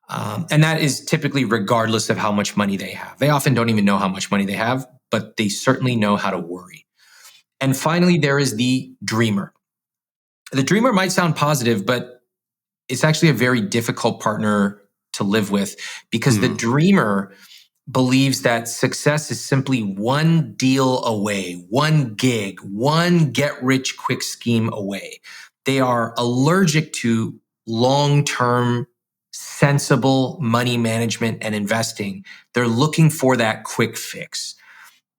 And that is typically regardless of how much money they have. They often don't even know how much money they have, but they certainly know how to worry. And finally, there is the dreamer. The dreamer might sound positive, but it's actually a very difficult partner to live with because the dreamer believes that success is simply one deal away, one gig, one get-rich-quick scheme away. They are allergic to long-term, sensible money management and investing. They're looking for that quick fix.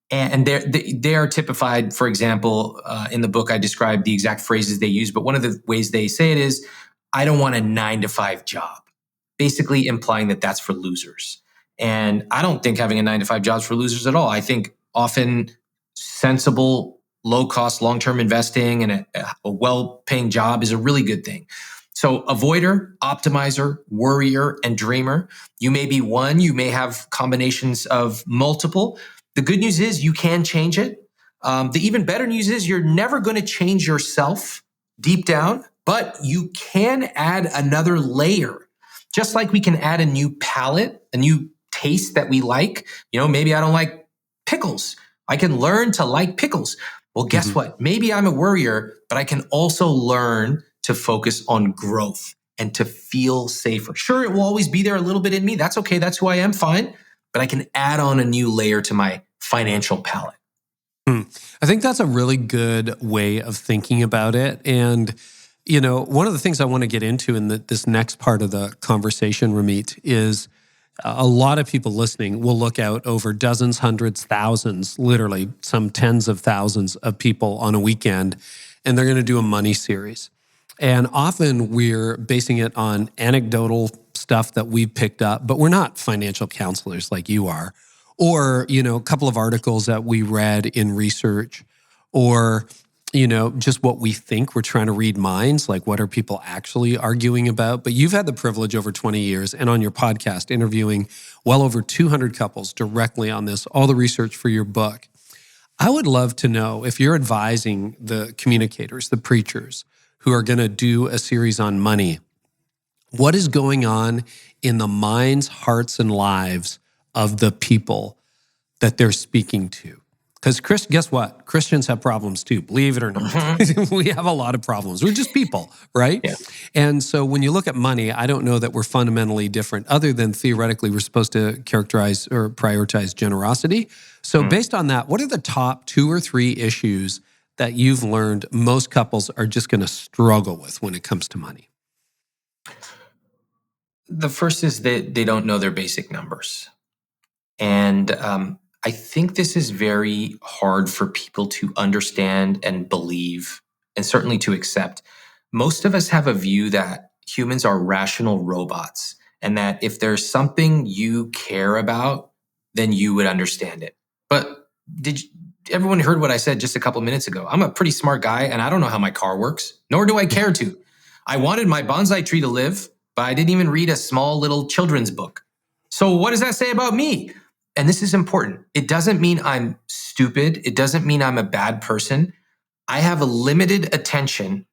And they are typified, for example, in the book, I described the exact phrases they use, but one of the ways they say it is, I don't want a 9-to-5 job, basically implying that that's for losers. And I don't think having a 9-to-5 job is for losers at all. I think often sensible, low-cost, long-term investing and a well-paying job is a really good thing. So avoider, optimizer, worrier, and dreamer. You may be one. You may have combinations of multiple. The good news is you can change it. The even better news is you're never going to change yourself deep down, but you can add another layer. Just like we can add a new palate, a new taste that we like. You know, maybe I don't like pickles. I can learn to like pickles. Well, guess what? Maybe I'm a worrier, but I can also learn to focus on growth and to feel safer. Sure, it will always be there a little bit in me. That's okay. That's who I am. Fine. But I can add on a new layer to my financial palette. I think that's a really good way of thinking about it. And, you know, one of the things I want to get into in this next part of the conversation, Ramit, is a lot of people listening will look out over dozens, hundreds, thousands, literally some tens of thousands of people on a weekend, and they're going to do a money series. And often we're basing it on anecdotal stuff that we've picked up, but we're not financial counselors like you are. Or, you know, a couple of articles that we read in research, or, you know, just what we think. We're trying to read minds, like what are people actually arguing about? But you've had the privilege over 20 years and on your podcast interviewing well over 200 couples directly on this, all the research for your book. I would love to know if you're advising the communicators, the preachers who are going to do a series on money, what is going on in the minds, hearts, and lives of the people that they're speaking to? Because guess what? Christians have problems too, believe it or not. We have a lot of problems. We're just people, right? Yeah. And so when you look at money, I don't know that we're fundamentally different, other than theoretically we're supposed to characterize or prioritize generosity. So based on that, what are the top 2 or 3 issues that you've learned most couples are just going to struggle with when it comes to money? The first is that they don't know their basic numbers. And I think this is very hard for people to understand and believe, and certainly to accept. Most of us have a view that humans are rational robots, and that if there's something you care about, then you would understand it. But everyone heard what I said just a couple minutes ago? I'm a pretty smart guy, and I don't know how my car works, nor do I care to. I wanted my bonsai tree to live, but I didn't even read a small little children's book. So what does that say about me? And this is important. It doesn't mean I'm stupid. It doesn't mean I'm a bad person. I have a limited attention.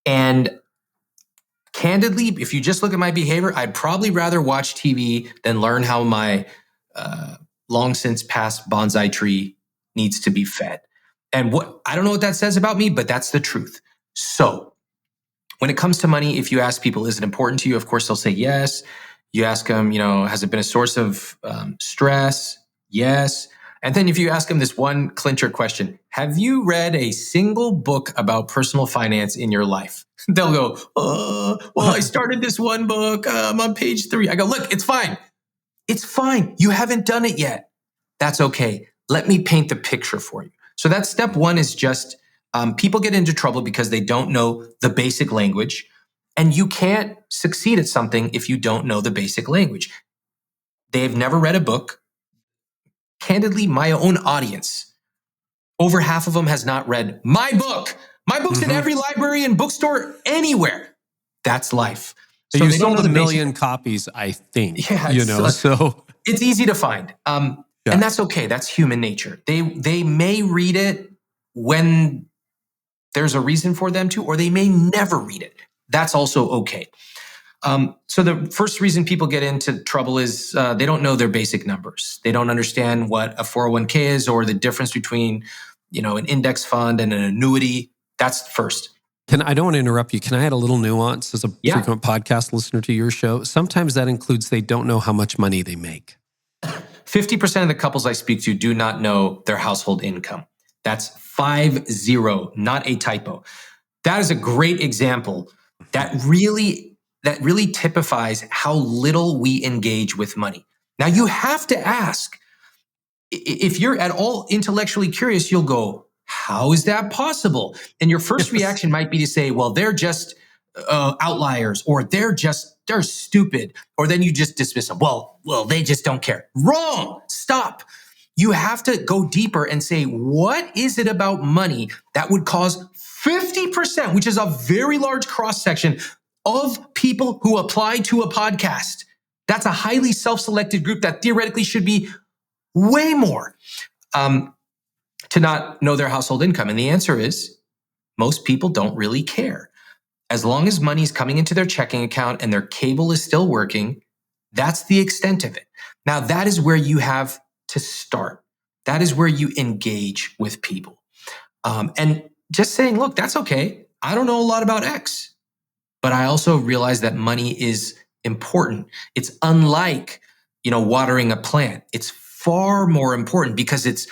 And candidly, if you just look at my behavior, I'd probably rather watch TV than learn how my long since passed bonsai tree needs to be fed. And I don't know what that says about me, but that's the truth. So when it comes to money, if you ask people, is it important to you? Of course, they'll say yes. You ask them, has it been a source of stress? Yes. And then if you ask them this one clincher question, have you read a single book about personal finance in your life? They'll go, well, I started this one book. I'm on page 3. I go, look, it's fine. It's fine. You haven't done it yet. That's okay. Let me paint the picture for you. So that's step 1 is just people get into trouble because they don't know the basic language. And you can't succeed at something if you don't know the basic language. They've never read a book. Candidly, my own audience, over half of them has not read my book. My book's in every library and bookstore anywhere. That's life. So you sold 1 million copies, I think. Yeah, so it's easy to find. And that's okay. That's human nature. They may read it when there's a reason for them to, or they may never read it. That's also okay. So the first reason people get into trouble is they don't know their basic numbers. They don't understand what a 401k is or the difference between, an index fund and an annuity. That's first. I don't want to interrupt you. Can I add a little nuance as a frequent podcast listener to your show? Sometimes that includes they don't know how much money they make. 50% of the couples I speak to do not know their household income. That's 50, not a typo. That is a great example that really typifies how little we engage with money. Now, you have to ask, if you're at all intellectually curious, you'll go, how is that possible? And your first reaction might be to say, well, they're just outliers, or they're stupid. Or then you just dismiss them. Well, they just don't care. Wrong. Stop. You have to go deeper and say, what is it about money that would cause 50%, which is a very large cross-section of people who apply to a podcast? That's a highly self-selected group that theoretically should be way more to not know their household income. And the answer is most people don't really care. As long as money is coming into their checking account and their cable is still working, that's the extent of it. Now, that is where you have to start. That is where you engage with people. And just saying, look, that's okay. I don't know a lot about X, but I also realize that money is important. It's unlike, watering a plant. It's far more important because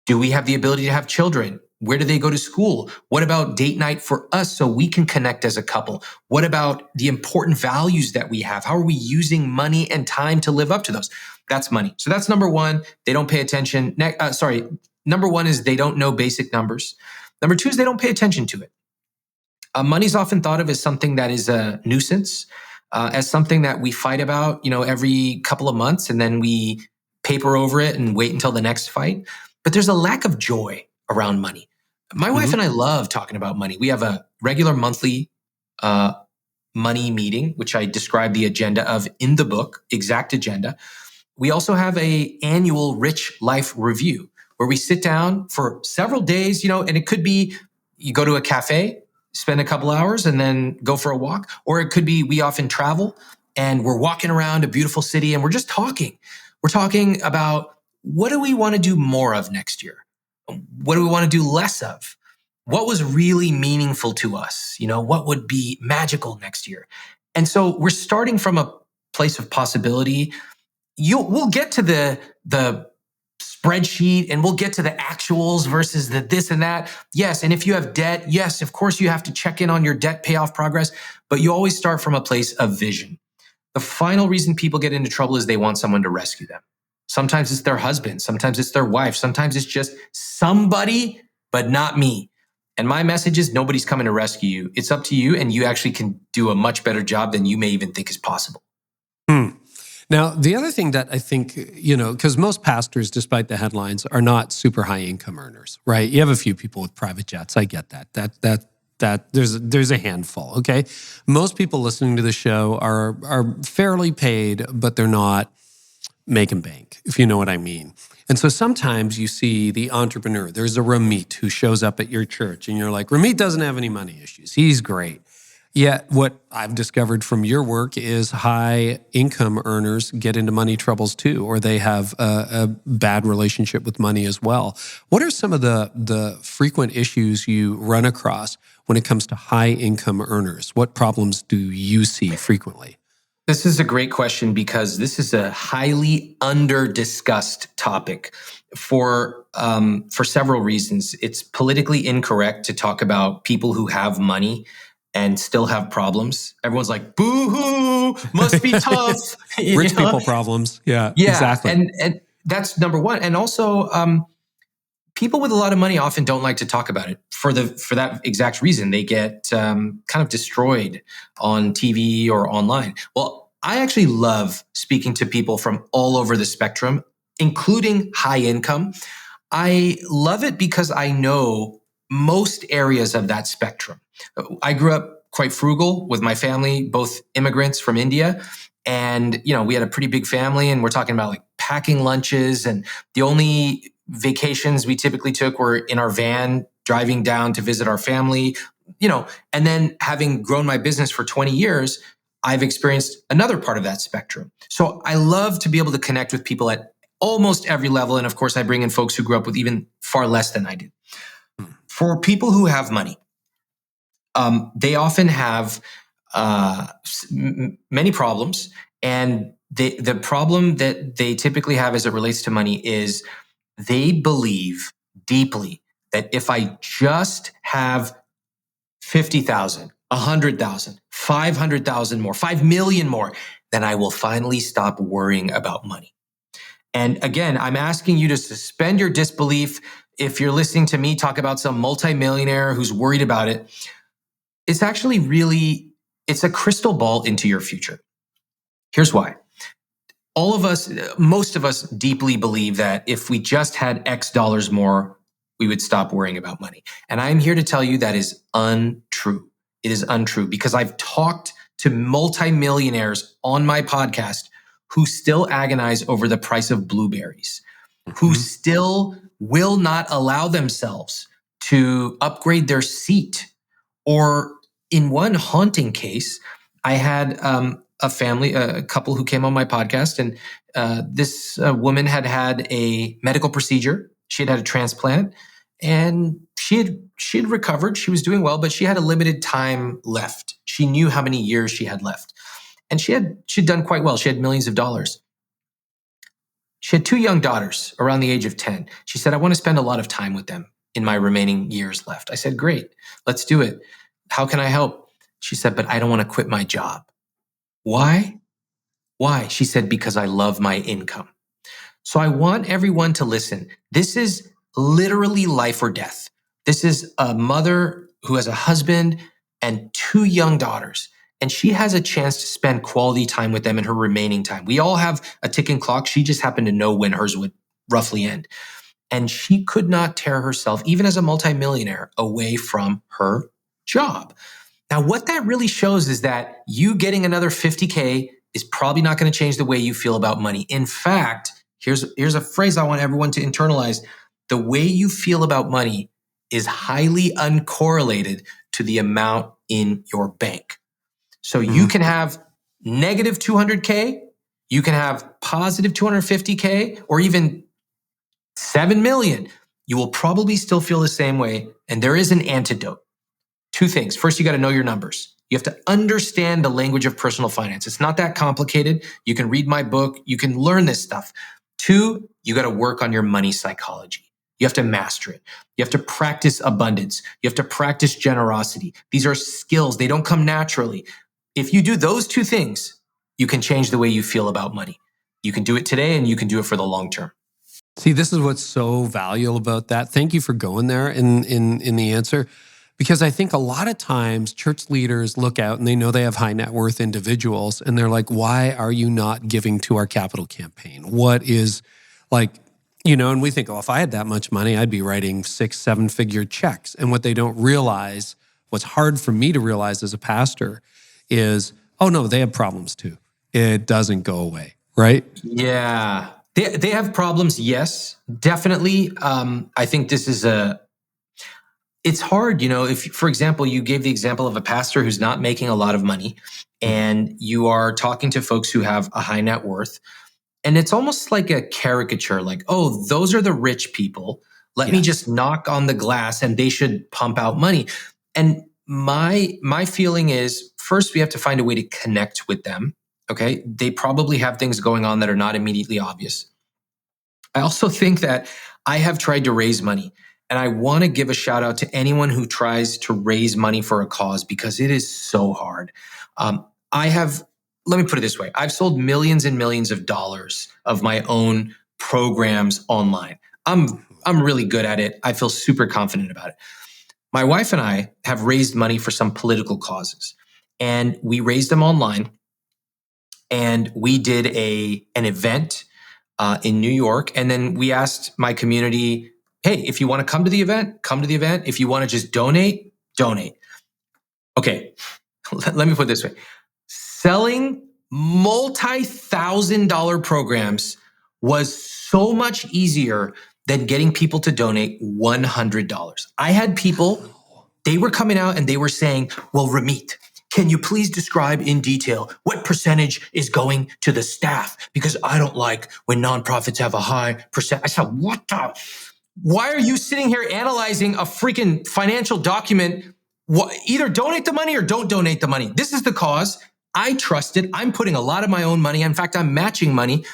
do we have the ability to have children? Where do they go to school? What about date night for us so we can connect as a couple? What about the important values that we have? How are we using money and time to live up to those? That's money. So that's number 1. They don't pay attention. Number 1 is they don't know basic numbers. Number 2 is they don't pay attention to it. Money is often thought of as something that is a nuisance, as something that we fight about, every couple of months, and then we paper over it and wait until the next fight. But there's a lack of joy around money. My wife and I love talking about money. We have a regular monthly money meeting, which I describe the agenda of in the book, exact agenda. We also have an annual Rich Life Review where we sit down for several days, and it could be you go to a cafe, spend a couple hours, and then go for a walk. Or it could be we often travel and we're walking around a beautiful city and we're just talking. We're talking about what do we want to do more of next year? What do we want to do less of? What was really meaningful to us? What would be magical next year? And so we're starting from a place of possibility. We'll get to the spreadsheet and we'll get to the actuals versus the this and that. Yes. And if you have debt, yes, of course you have to check in on your debt payoff progress, but you always start from a place of vision. The final reason people get into trouble is they want someone to rescue them. Sometimes it's their husband. Sometimes it's their wife. Sometimes it's just somebody, but not me. And my message is nobody's coming to rescue you. It's up to you, and you actually can do a much better job than you may even think is possible. Now, the other thing that I think, because most pastors, despite the headlines, are not super high income earners, right? You have a few people with private jets. I get that. That there's a handful, okay? Most people listening to the show are fairly paid, but they're not making bank, if you know what I mean. And so sometimes you see the entrepreneur. There's a Ramit who shows up at your church, and you're like, Ramit doesn't have any money issues. He's great. Yet what I've discovered from your work is high income earners get into money troubles too, or they have a bad relationship with money as well. What are some of the frequent issues you run across when it comes to high income earners? What problems do you see frequently? This is a great question because this is a highly under-discussed topic for several reasons. It's politically incorrect to talk about people who have money and still have problems. Everyone's like, boo-hoo, must be tough. Rich people problems. Yeah, exactly. And that's number one. And also, people with a lot of money often don't like to talk about it for that exact reason. They get kind of destroyed on TV or online. Well, I actually love speaking to people from all over the spectrum, including high income. I love it because I know most areas of that spectrum. I grew up quite frugal with my family, both immigrants from India. And, we had a pretty big family, and we're talking about like packing lunches. And the only vacations we typically took were in our van, driving down to visit our family, and then having grown my business for 20 years, I've experienced another part of that spectrum. So I love to be able to connect with people at almost every level. And of course, I bring in folks who grew up with even far less than I did. For people who have money, they often have many problems. And the problem that they typically have as it relates to money is they believe deeply that if I just have 50,000, 100,000, 500,000 more, 5 million more, then I will finally stop worrying about money. And again, I'm asking you to suspend your disbelief. If you're listening to me talk about some multimillionaire who's worried about it, it's actually it's a crystal ball into your future. Here's why. Most of us deeply believe that if we just had X dollars more, we would stop worrying about money. And I'm here to tell you that is untrue. It is untrue because I've talked to multimillionaires on my podcast who still agonize over the price of blueberries, who still will not allow themselves to upgrade their seat. Or in one haunting case, I had a couple who came on my podcast, and this woman had a medical procedure. She had a transplant, and she had recovered. She was doing well, but she had a limited time left. She knew how many years she had left, and she'd done quite well. She had millions of dollars. She had 2 young daughters around the age of 10. She said, I want to spend a lot of time with them in my remaining years left. I said, great, let's do it. How can I help? She said, but I don't want to quit my job. Why? Why? She said, because I love my income. So I want everyone to listen. This is literally life or death. This is a mother who has a husband and 2 young daughters, and she has a chance to spend quality time with them in her remaining time. We all have a ticking clock. She just happened to know when hers would roughly end. And she could not tear herself, even as a multimillionaire, away from her job. Now, what that really shows is that you getting another 50K is probably not going to change the way you feel about money. In fact, here's a phrase I want everyone to internalize. The way you feel about money is highly uncorrelated to the amount in your bank. So you can have negative 200K, you can have positive 250K, or even 7 million. You will probably still feel the same way. And there is an antidote. 2 things. First, you got to know your numbers. You have to understand the language of personal finance. It's not that complicated. You can read my book. You can learn this stuff. 2, you got to work on your money psychology. You have to master it. You have to practice abundance. You have to practice generosity. These are skills. They don't come naturally. If you do those 2 things, you can change the way you feel about money. You can do it today and you can do it for the long term. See, this is what's so valuable about that. Thank you for going there in the answer, because I think a lot of times church leaders look out and they know they have high net worth individuals and they're like, why are you not giving to our capital campaign? What is like, and we think, oh, if I had that much money, I'd be writing 6-7 figure checks. And what they don't realize, what's hard for me to realize as a pastor is, oh no, they have problems too. It doesn't go away, right? Yeah. They have problems, yes, definitely. I think this is it's hard, if, for example, you gave the example of a pastor who's not making a lot of money and you are talking to folks who have a high net worth, and it's almost like a caricature, like, oh, those are the rich people. Let me just knock on the glass and they should pump out money. And my feeling is, first, we have to find a way to connect with them. Okay. They probably have things going on that are not immediately obvious. I also think that I have tried to raise money, and I want to give a shout out to anyone who tries to raise money for a cause, because it is so hard. Let me put it this way. I've sold millions and millions of dollars of my own programs online. I'm really good at it. I feel super confident about it. My wife and I have raised money for some political causes, and we raised them online. And we did an event in New York. And then we asked my community, hey, if you want to come to the event, come to the event. If you want to just donate, donate. Okay, let me put it this way. Selling multi-$1,000 programs was so much easier than getting people to donate $100. I had people, they were coming out and they were saying, well, Ramit, can you please describe in detail what percentage is going to the staff? Because I don't like when nonprofits have a high percent. I said, why are you sitting here analyzing a freaking financial document? Either donate the money or don't donate the money. This is the cause. I trust it. I'm putting a lot of my own money. In fact, I'm matching money.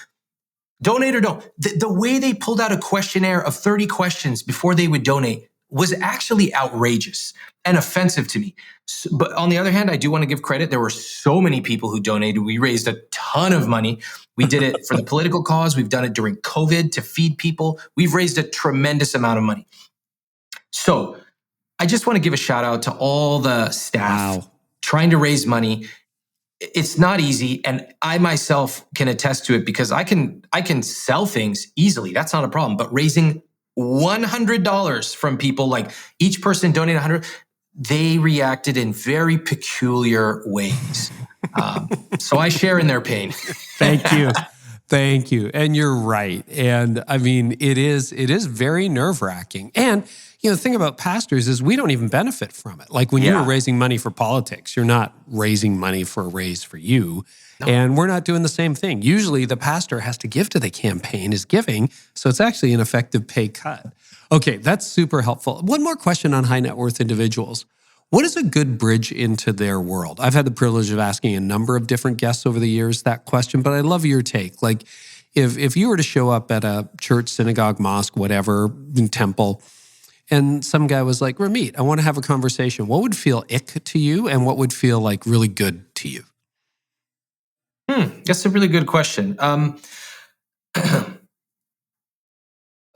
Donate or don't. The way they pulled out a questionnaire of 30 questions before they would donate was actually outrageous and offensive to me. But on the other hand, I do want to give credit. There were so many people who donated. We raised a ton of money. We did it for the political cause. We've done it during COVID to feed people. We've raised a tremendous amount of money. So I just want to give a shout out to all the staff trying to raise money. It's not easy. And I myself can attest to it, because I can sell things easily. That's not a problem. But raising $100 from people, like each person donated $100, they reacted in very peculiar ways. So I share in their pain. Thank you. Thank you. And you're right. And I mean, it is very nerve-wracking. And the thing about pastors is we don't even benefit from it. Like when you're raising money for politics, you're not raising money for a raise for you. No. And we're not doing the same thing. Usually the pastor has to give to the campaign, is giving. So it's actually an effective pay cut. Okay, that's super helpful. One more question on high net worth individuals. What is a good bridge into their world? I've had the privilege of asking a number of different guests over the years that question, but I love your take. Like if you were to show up at a church, synagogue, mosque, whatever, temple, and some guy was like, Ramit, I want to have a conversation. What would feel ick to you and what would feel like really good to you? That's a really good question.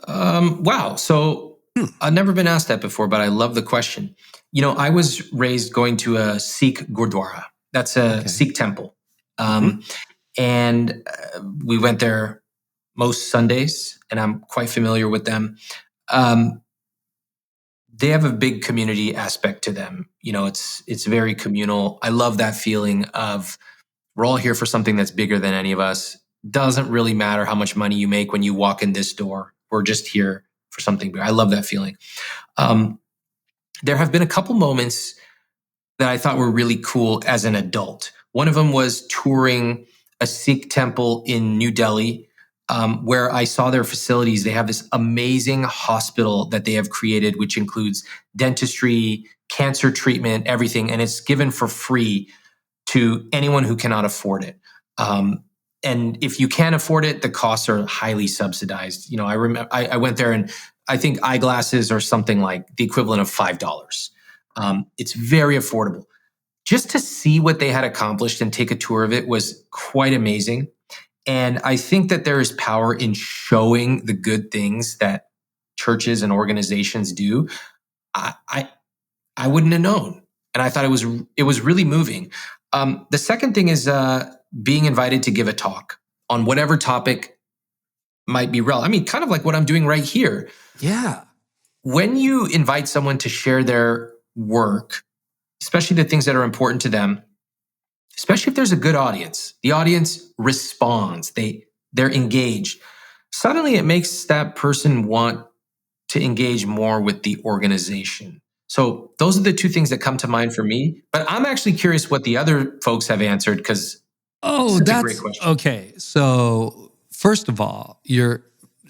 Wow. So I've never been asked that before, but I love the question. I was raised going to a Sikh Gurdwara. That's a Sikh temple. And we went there most Sundays, and I'm quite familiar with them. They have a big community aspect to them. It's very communal. I love that feeling of we're all here for something that's bigger than any of us. Doesn't really matter how much money you make when you walk in this door. We're just here for something bigger. I love that feeling. There have been a couple moments that I thought were really cool as an adult. One of them was touring a Sikh temple in New Delhi, where I saw their facilities. They have this amazing hospital that they have created, which includes dentistry, cancer treatment, everything. And it's given for free to anyone who cannot afford it. And if you can't afford it, the costs are highly subsidized. I remember I went there, and I think eyeglasses are something like the equivalent of $5. It's very affordable. Just to see what they had accomplished and take a tour of it was quite amazing. And I think that there is power in showing the good things that churches and organizations do. I wouldn't have known. And I thought it was really moving. The second thing is being invited to give a talk on whatever topic might be relevant. I mean, kind of like what I'm doing right here. Yeah. When you invite someone to share their work, especially the things that are important to them, especially if there's a good audience, the audience responds, they're engaged. Suddenly it makes that person want to engage more with the organization. So those are the two things that come to mind for me. But I'm actually curious what the other folks have answered, because that's a great question. Okay. So first of all, you're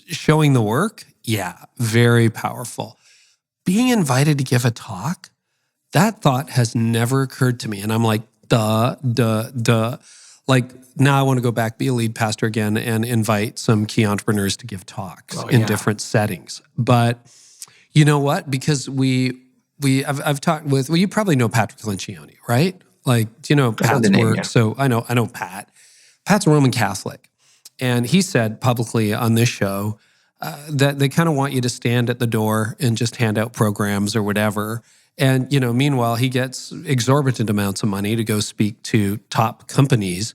showing the work. Yeah, very powerful. Being invited to give a talk, that thought has never occurred to me. And I'm like, duh. Like, now I want to go back, be a lead pastor again, and invite some key entrepreneurs to give talks in different settings. But you know what? Because I've talked with, you probably know Patrick Lencioni, right? Like, do you know Pat's work? Yeah. So I know Pat. Pat's a Roman Catholic. And he said publicly on this show that they kind of want you to stand at the door and just hand out programs or whatever. And, meanwhile, he gets exorbitant amounts of money to go speak to top companies.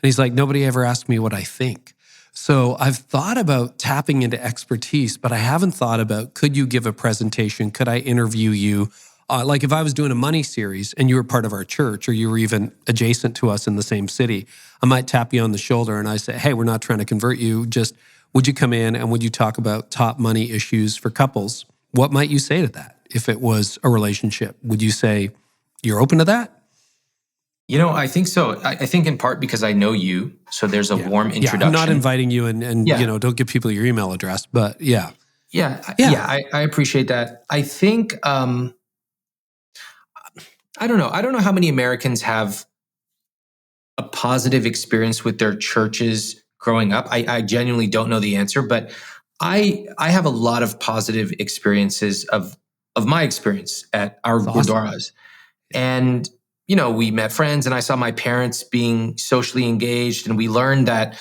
And he's like, nobody ever asked me what I think. So I've thought about tapping into expertise, but I haven't thought about, could you give a presentation? Could I interview you? Like if I was doing a money series and you were part of our church or you were even adjacent to us in the same city, I might tap you on the shoulder and I say, hey, we're not trying to convert you. Just would you come in and would you talk about top money issues for couples? What might you say to that? If it was a relationship, would you say you're open to that? I think so. I think in part because I know you, so there's a warm introduction. I'm not inviting you and don't give people your email address, but yeah. I appreciate that. I think, I don't know. I don't know how many Americans have a positive experience with their churches growing up. I genuinely don't know the answer, but I have a lot of positive experiences of my experience at our gurdwaras. And, we met friends and I saw my parents being socially engaged, and we learned that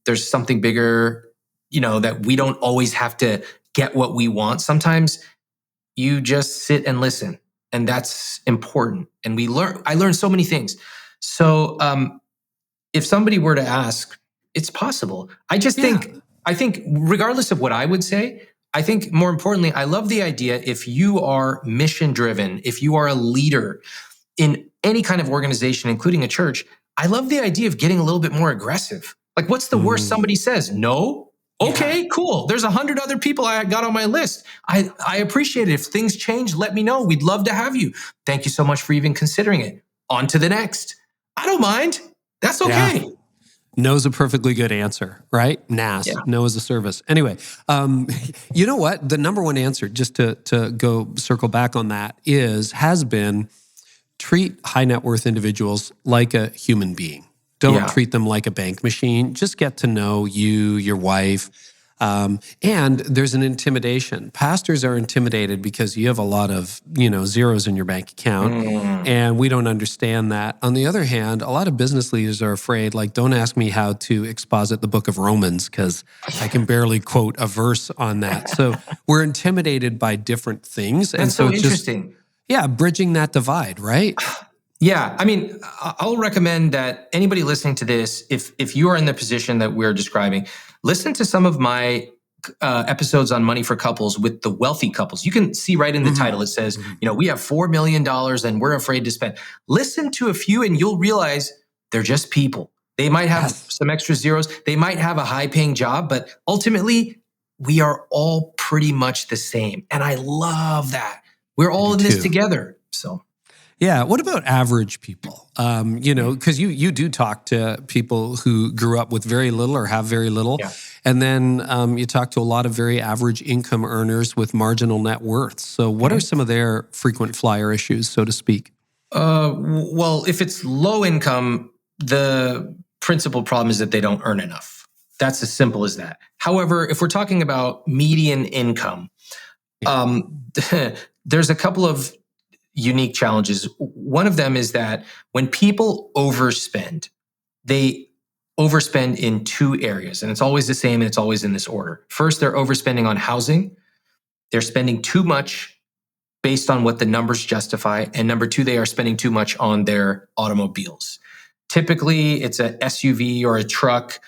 there's something bigger, that we don't always have to get what we want. Sometimes you just sit and listen, and that's important. And I learned so many things. So if somebody were to ask, it's possible. I think regardless of what I would say, I think more importantly, I love the idea, if you are mission driven, if you are a leader in any kind of organization, including a church, I love the idea of getting a little bit more aggressive. Like, what's the worst somebody says? No? Okay, cool. There's 100 other people I got on my list. I appreciate it. If things change, let me know. We'd love to have you. Thank you so much for even considering it. On to the next. I don't mind. That's okay. Yeah. No's a perfectly good answer, right? NAS, no is a service. Anyway, you know what? The number one answer, just to go circle back on that, has been treat high net worth individuals like a human being. Don't treat them like a bank machine. Just get to know you, your wife. And there's an intimidation. Pastors are intimidated because you have a lot of, zeros in your bank account, and we don't understand that. On the other hand, a lot of business leaders are afraid, like, don't ask me how to exposit the book of Romans because I can barely quote a verse on that. So we're intimidated by different things. That's and so it's interesting. Bridging that divide, right? Yeah, I mean, I'll recommend that anybody listening to this, if you are in the position that we're describing, listen to some of my episodes on money for couples with the wealthy couples. You can see right in the title, it says, we have $4 million and we're afraid to spend. Listen to a few and you'll realize they're just people. They might have some extra zeros. They might have a high paying job, but ultimately we are all pretty much the same. And I love that. We're all in this together. So. Yeah. What about average people? Because you do talk to people who grew up with very little or have very little. Yeah. And then you talk to a lot of very average income earners with marginal net worths. So what are some of their frequent flyer issues, so to speak? Well, if it's low income, the principal problem is that they don't earn enough. That's as simple as that. However, if we're talking about median income, there's a couple of unique challenges. One of them is that when people overspend, they overspend in two areas, and it's always the same and it's always in this order. First, they're overspending on housing. They're spending too much based on what the numbers justify. And number two, they are spending too much on their automobiles. Typically, it's a SUV or a truck.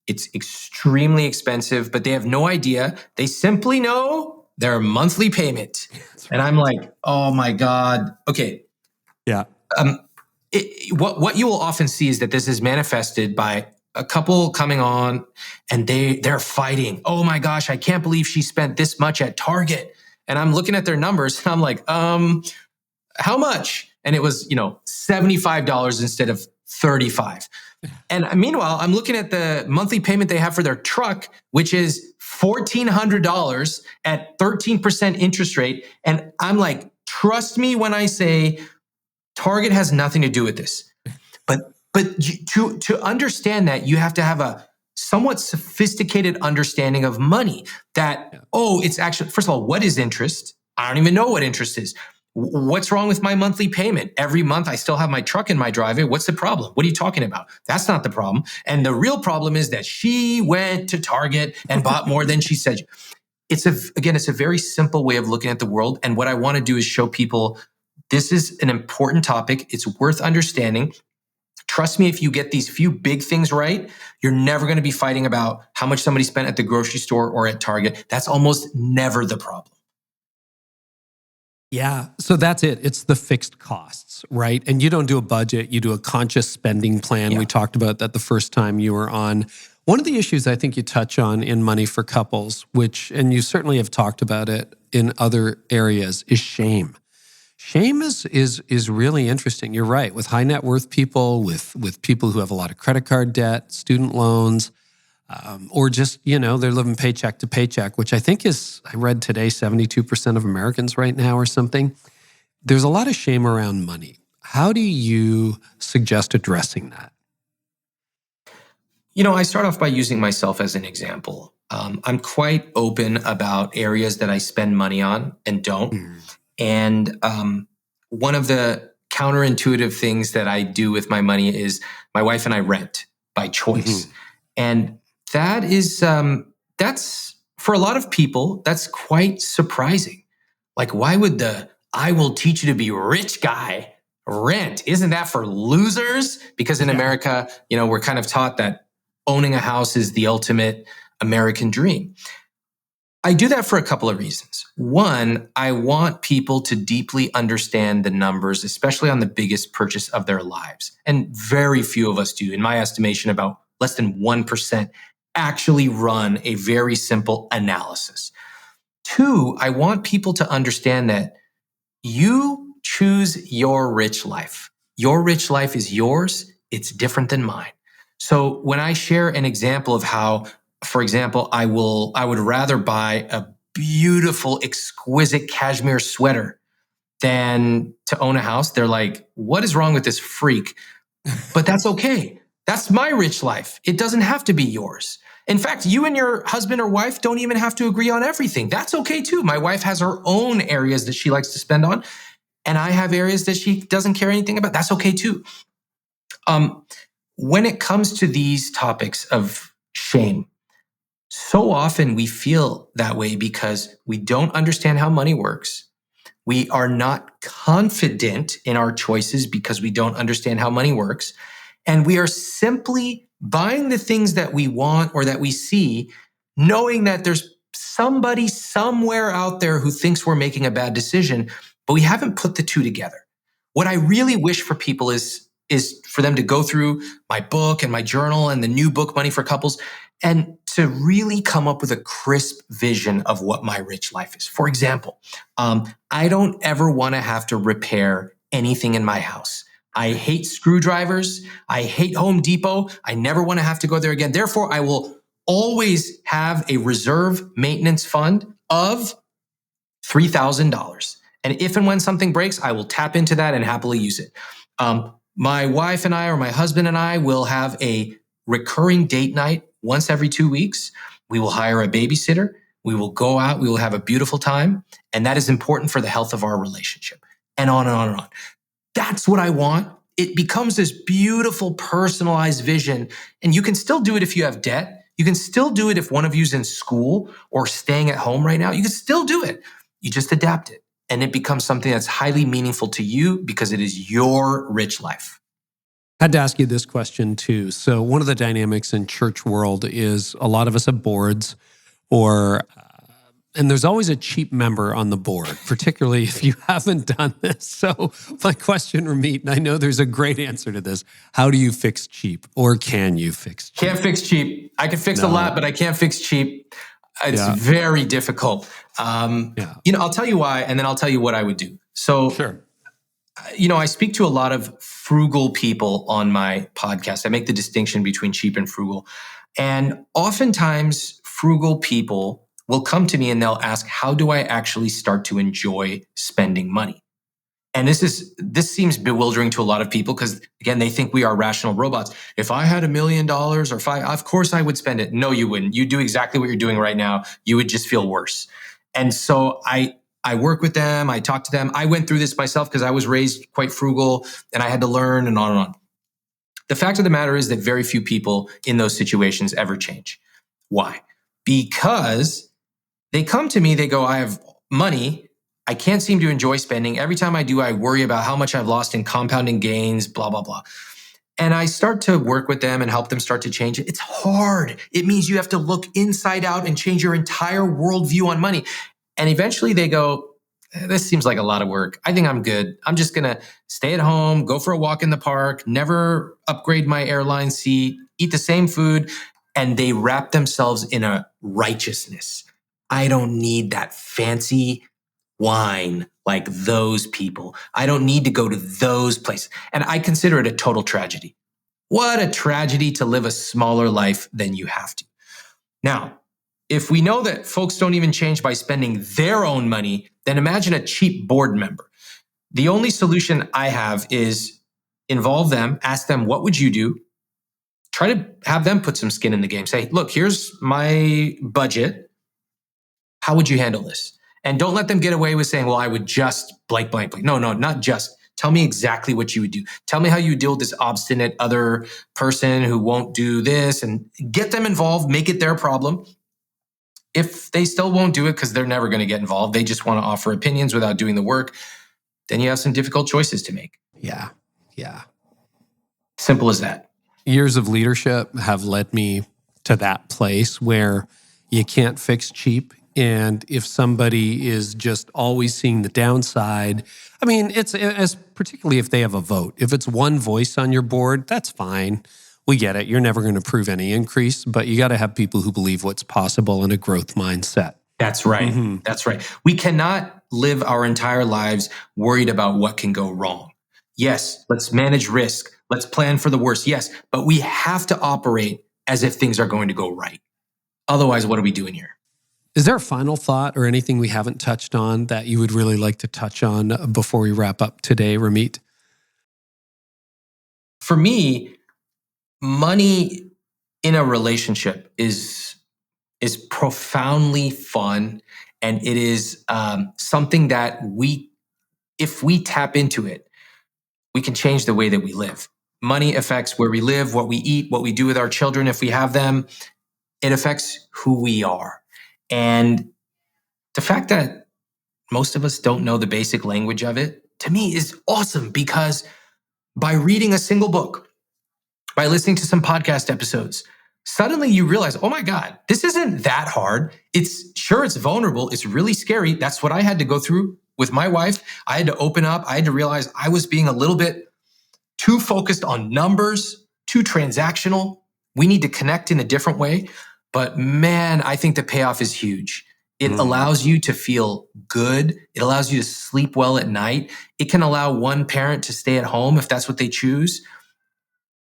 It's extremely expensive, but they have no idea. They simply know their monthly payment. Right. And I'm like, oh my God. Okay. Yeah. What you will often see is that this is manifested by a couple coming on and they're fighting. Oh my gosh, I can't believe she spent this much at Target. And I'm looking at their numbers and I'm like, how much? And it was, $75 instead of $35. And meanwhile, I'm looking at the monthly payment they have for their truck, which is $1,400 at 13% interest rate. And I'm like, trust me when I say Target has nothing to do with this. But to understand that, you have to have a somewhat sophisticated understanding of money. It's actually, first of all, what is interest? I don't even know what interest is. What's wrong with my monthly payment? Every month I still have my truck in my driveway. What's the problem? What are you talking about? That's not the problem. And the real problem is that she went to Target and bought more than she said. It's a very simple way of looking at the world. And what I want to do is show people this is an important topic. It's worth understanding. Trust me, if you get these few big things right, you're never going to be fighting about how much somebody spent at the grocery store or at Target. That's almost never the problem. Yeah. So that's it. It's the fixed costs, right? And you don't do a budget. You do a conscious spending plan. Yeah. We talked about that the first time you were on. One of the issues I think you touch on in Money for Couples, and you certainly have talked about it in other areas, is shame. Shame is really interesting. You're right. With high net worth people, with people who have a lot of credit card debt, student loans, or just, they're living paycheck to paycheck, which I think is, I read today, 72% of Americans right now or something. There's a lot of shame around money. How do you suggest addressing that? I start off by using myself as an example. I'm quite open about areas that I spend money on and don't. And one of the counterintuitive things that I do with my money is my wife and I rent by choice. And that is, that's for a lot of people, that's quite surprising. Like, why would I will teach you to be rich guy rent? Isn't that for losers? Because in America, we're kind of taught that owning a house is the ultimate American dream. I do that for a couple of reasons. One, I want people to deeply understand the numbers, especially on the biggest purchase of their lives. And very few of us do. In my estimation, about less than 1% actually run a very simple analysis. Two, I want people to understand that you choose your rich life. Your rich life is yours. It's different than mine. So when I share an example of how, for example, I would rather buy a beautiful, exquisite cashmere sweater than to own a house, they're like, what is wrong with this freak? But that's okay. That's my rich life. It doesn't have to be yours. In fact, you and your husband or wife don't even have to agree on everything. That's okay too. My wife has her own areas that she likes to spend on, and I have areas that she doesn't care anything about. That's okay too. When it comes to these topics of shame, so often we feel that way because we don't understand how money works. We are not confident in our choices because we don't understand how money works. And we are simply buying the things that we want or that we see, knowing that there's somebody somewhere out there who thinks we're making a bad decision, but we haven't put the two together. What I really wish for people is for them to go through my book and my journal and the new book, Money for Couples, and to really come up with a crisp vision of what my rich life is. For example, I don't ever want to have to repair anything in my house. I hate screwdrivers. I hate Home Depot. I never want to have to go there again. Therefore, I will always have a reserve maintenance fund of $3,000. And if and when something breaks, I will tap into that and happily use it. My wife and I, or my husband and I, will have a recurring date night once every 2 weeks. We will hire a babysitter. We will go out. We will have a beautiful time. And that is important for the health of our relationship. And on and on and on. That's what I want. it becomes this beautiful personalized vision. And you can still do it if you have debt. You can still do it if one of you's in school or staying at home right now. You can still do it. You just adapt it. And it becomes something that's highly meaningful to you because it is your rich life. I had to ask you this question too. So one of the dynamics in church world is a lot of us have boards and there's always a cheap member on the board, particularly if you haven't done this. So my question, Ramit, and I know there's a great answer to this, how do you fix cheap, or can you fix cheap? Can't fix cheap. I can fix a lot, but I can't fix cheap. It's very difficult. I'll tell you why, and then I'll tell you what I would do. So, sure. I speak to a lot of frugal people on my podcast. I make the distinction between cheap and frugal. And oftentimes, frugal people will come to me and they'll ask, how do I actually start to enjoy spending money? And this seems bewildering to a lot of people because, again, they think we are rational robots. If I had $1 million or $5 million, of course I would spend it. No, you wouldn't. You do exactly what you're doing right now. You would just feel worse. And so I work with them. I talk to them. I went through this myself because I was raised quite frugal and I had to learn and on and on. The fact of the matter is that very few people in those situations ever change. Why? Because they come to me, they go, I have money. I can't seem to enjoy spending. Every time I do, I worry about how much I've lost in compounding gains, blah, blah, blah. And I start to work with them and help them start to change it. It's hard. It means you have to look inside out and change your entire worldview on money. And eventually they go, this seems like a lot of work. I think I'm good. I'm just going to stay at home, go for a walk in the park, never upgrade my airline seat, eat the same food. And they wrap themselves in a righteousness. I don't need that fancy wine like those people. I don't need to go to those places. And I consider it a total tragedy. What a tragedy to live a smaller life than you have to. Now, if we know that folks don't even change by spending their own money, then imagine a cheap board member. The only solution I have is involve them, ask them, what would you do? Try to have them put some skin in the game. Say, look, here's my budget. How would you handle this? And don't let them get away with saying, well, I would just blank, blank, blank. No, not just. Tell me exactly what you would do. Tell me how you deal with this obstinate other person who won't do this, and get them involved, make it their problem. If they still won't do it because they're never going to get involved, they just want to offer opinions without doing the work, then you have some difficult choices to make. Yeah. Simple as that. Years of leadership have led me to that place where you can't fix cheap. And if somebody is just always seeing the downside, I mean, it's as particularly if they have a vote. If it's one voice on your board, that's fine. We get it. You're never going to prove any increase, but you got to have people who believe what's possible in a growth mindset. That's right. Mm-hmm. That's right. We cannot live our entire lives worried about what can go wrong. Yes, let's manage risk. Let's plan for the worst. Yes, but we have to operate as if things are going to go right. Otherwise, what are we doing here? Is there a final thought or anything we haven't touched on that you would really like to touch on before we wrap up today, Ramit? For me, money in a relationship is profoundly fun, and it is something that if we tap into it, we can change the way that we live. Money affects where we live, what we eat, what we do with our children if we have them. It affects who we are. And the fact that most of us don't know the basic language of it, to me, is awesome, because by reading a single book, by listening to some podcast episodes, suddenly you realize, oh my God, this isn't that hard. It's vulnerable. It's really scary. That's what I had to go through with my wife. I had to open up. I had to realize I was being a little bit too focused on numbers, too transactional. We need to connect in a different way. But man, I think the payoff is huge. It allows you to feel good. It allows you to sleep well at night. It can allow one parent to stay at home if that's what they choose.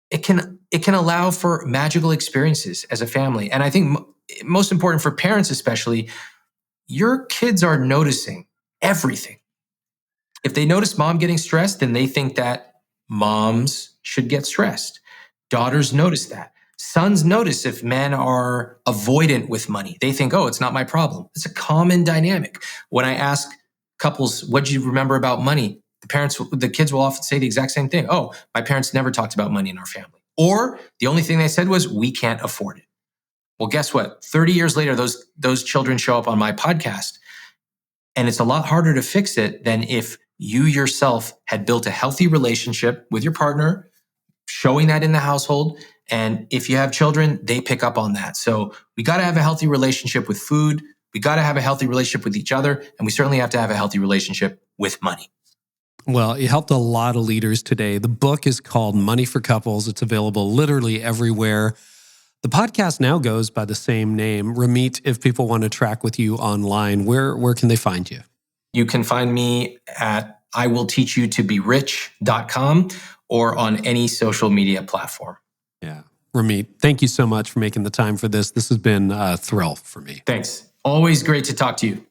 It can allow for magical experiences as a family. And I think most important for parents especially, your kids are noticing everything. If they notice mom getting stressed, then they think that moms should get stressed. Daughters notice that. Sons notice if men are avoidant with money. They think, oh, it's not my problem. It's a common dynamic. When I ask couples, what do you remember about money? the kids will often say the exact same thing. Oh, my parents never talked about money in our family. Or the only thing they said was, we can't afford it. Well, guess what? 30 years later, those children show up on my podcast. And it's a lot harder to fix it than if you yourself had built a healthy relationship with your partner, showing that in the household. And if you have children, they pick up on that. So we got to have a healthy relationship with food. We got to have a healthy relationship with each other. And we certainly have to have a healthy relationship with money. Well, you helped a lot of leaders today. The book is called Money for Couples. It's available literally everywhere. The podcast now goes by the same name. Ramit, if people want to track with you online, where can they find you? You can find me at iwillteachyoutoberich.com or on any social media platform. Yeah. Ramit, thank you so much for making the time for this. This has been a thrill for me. Thanks. Always great to talk to you.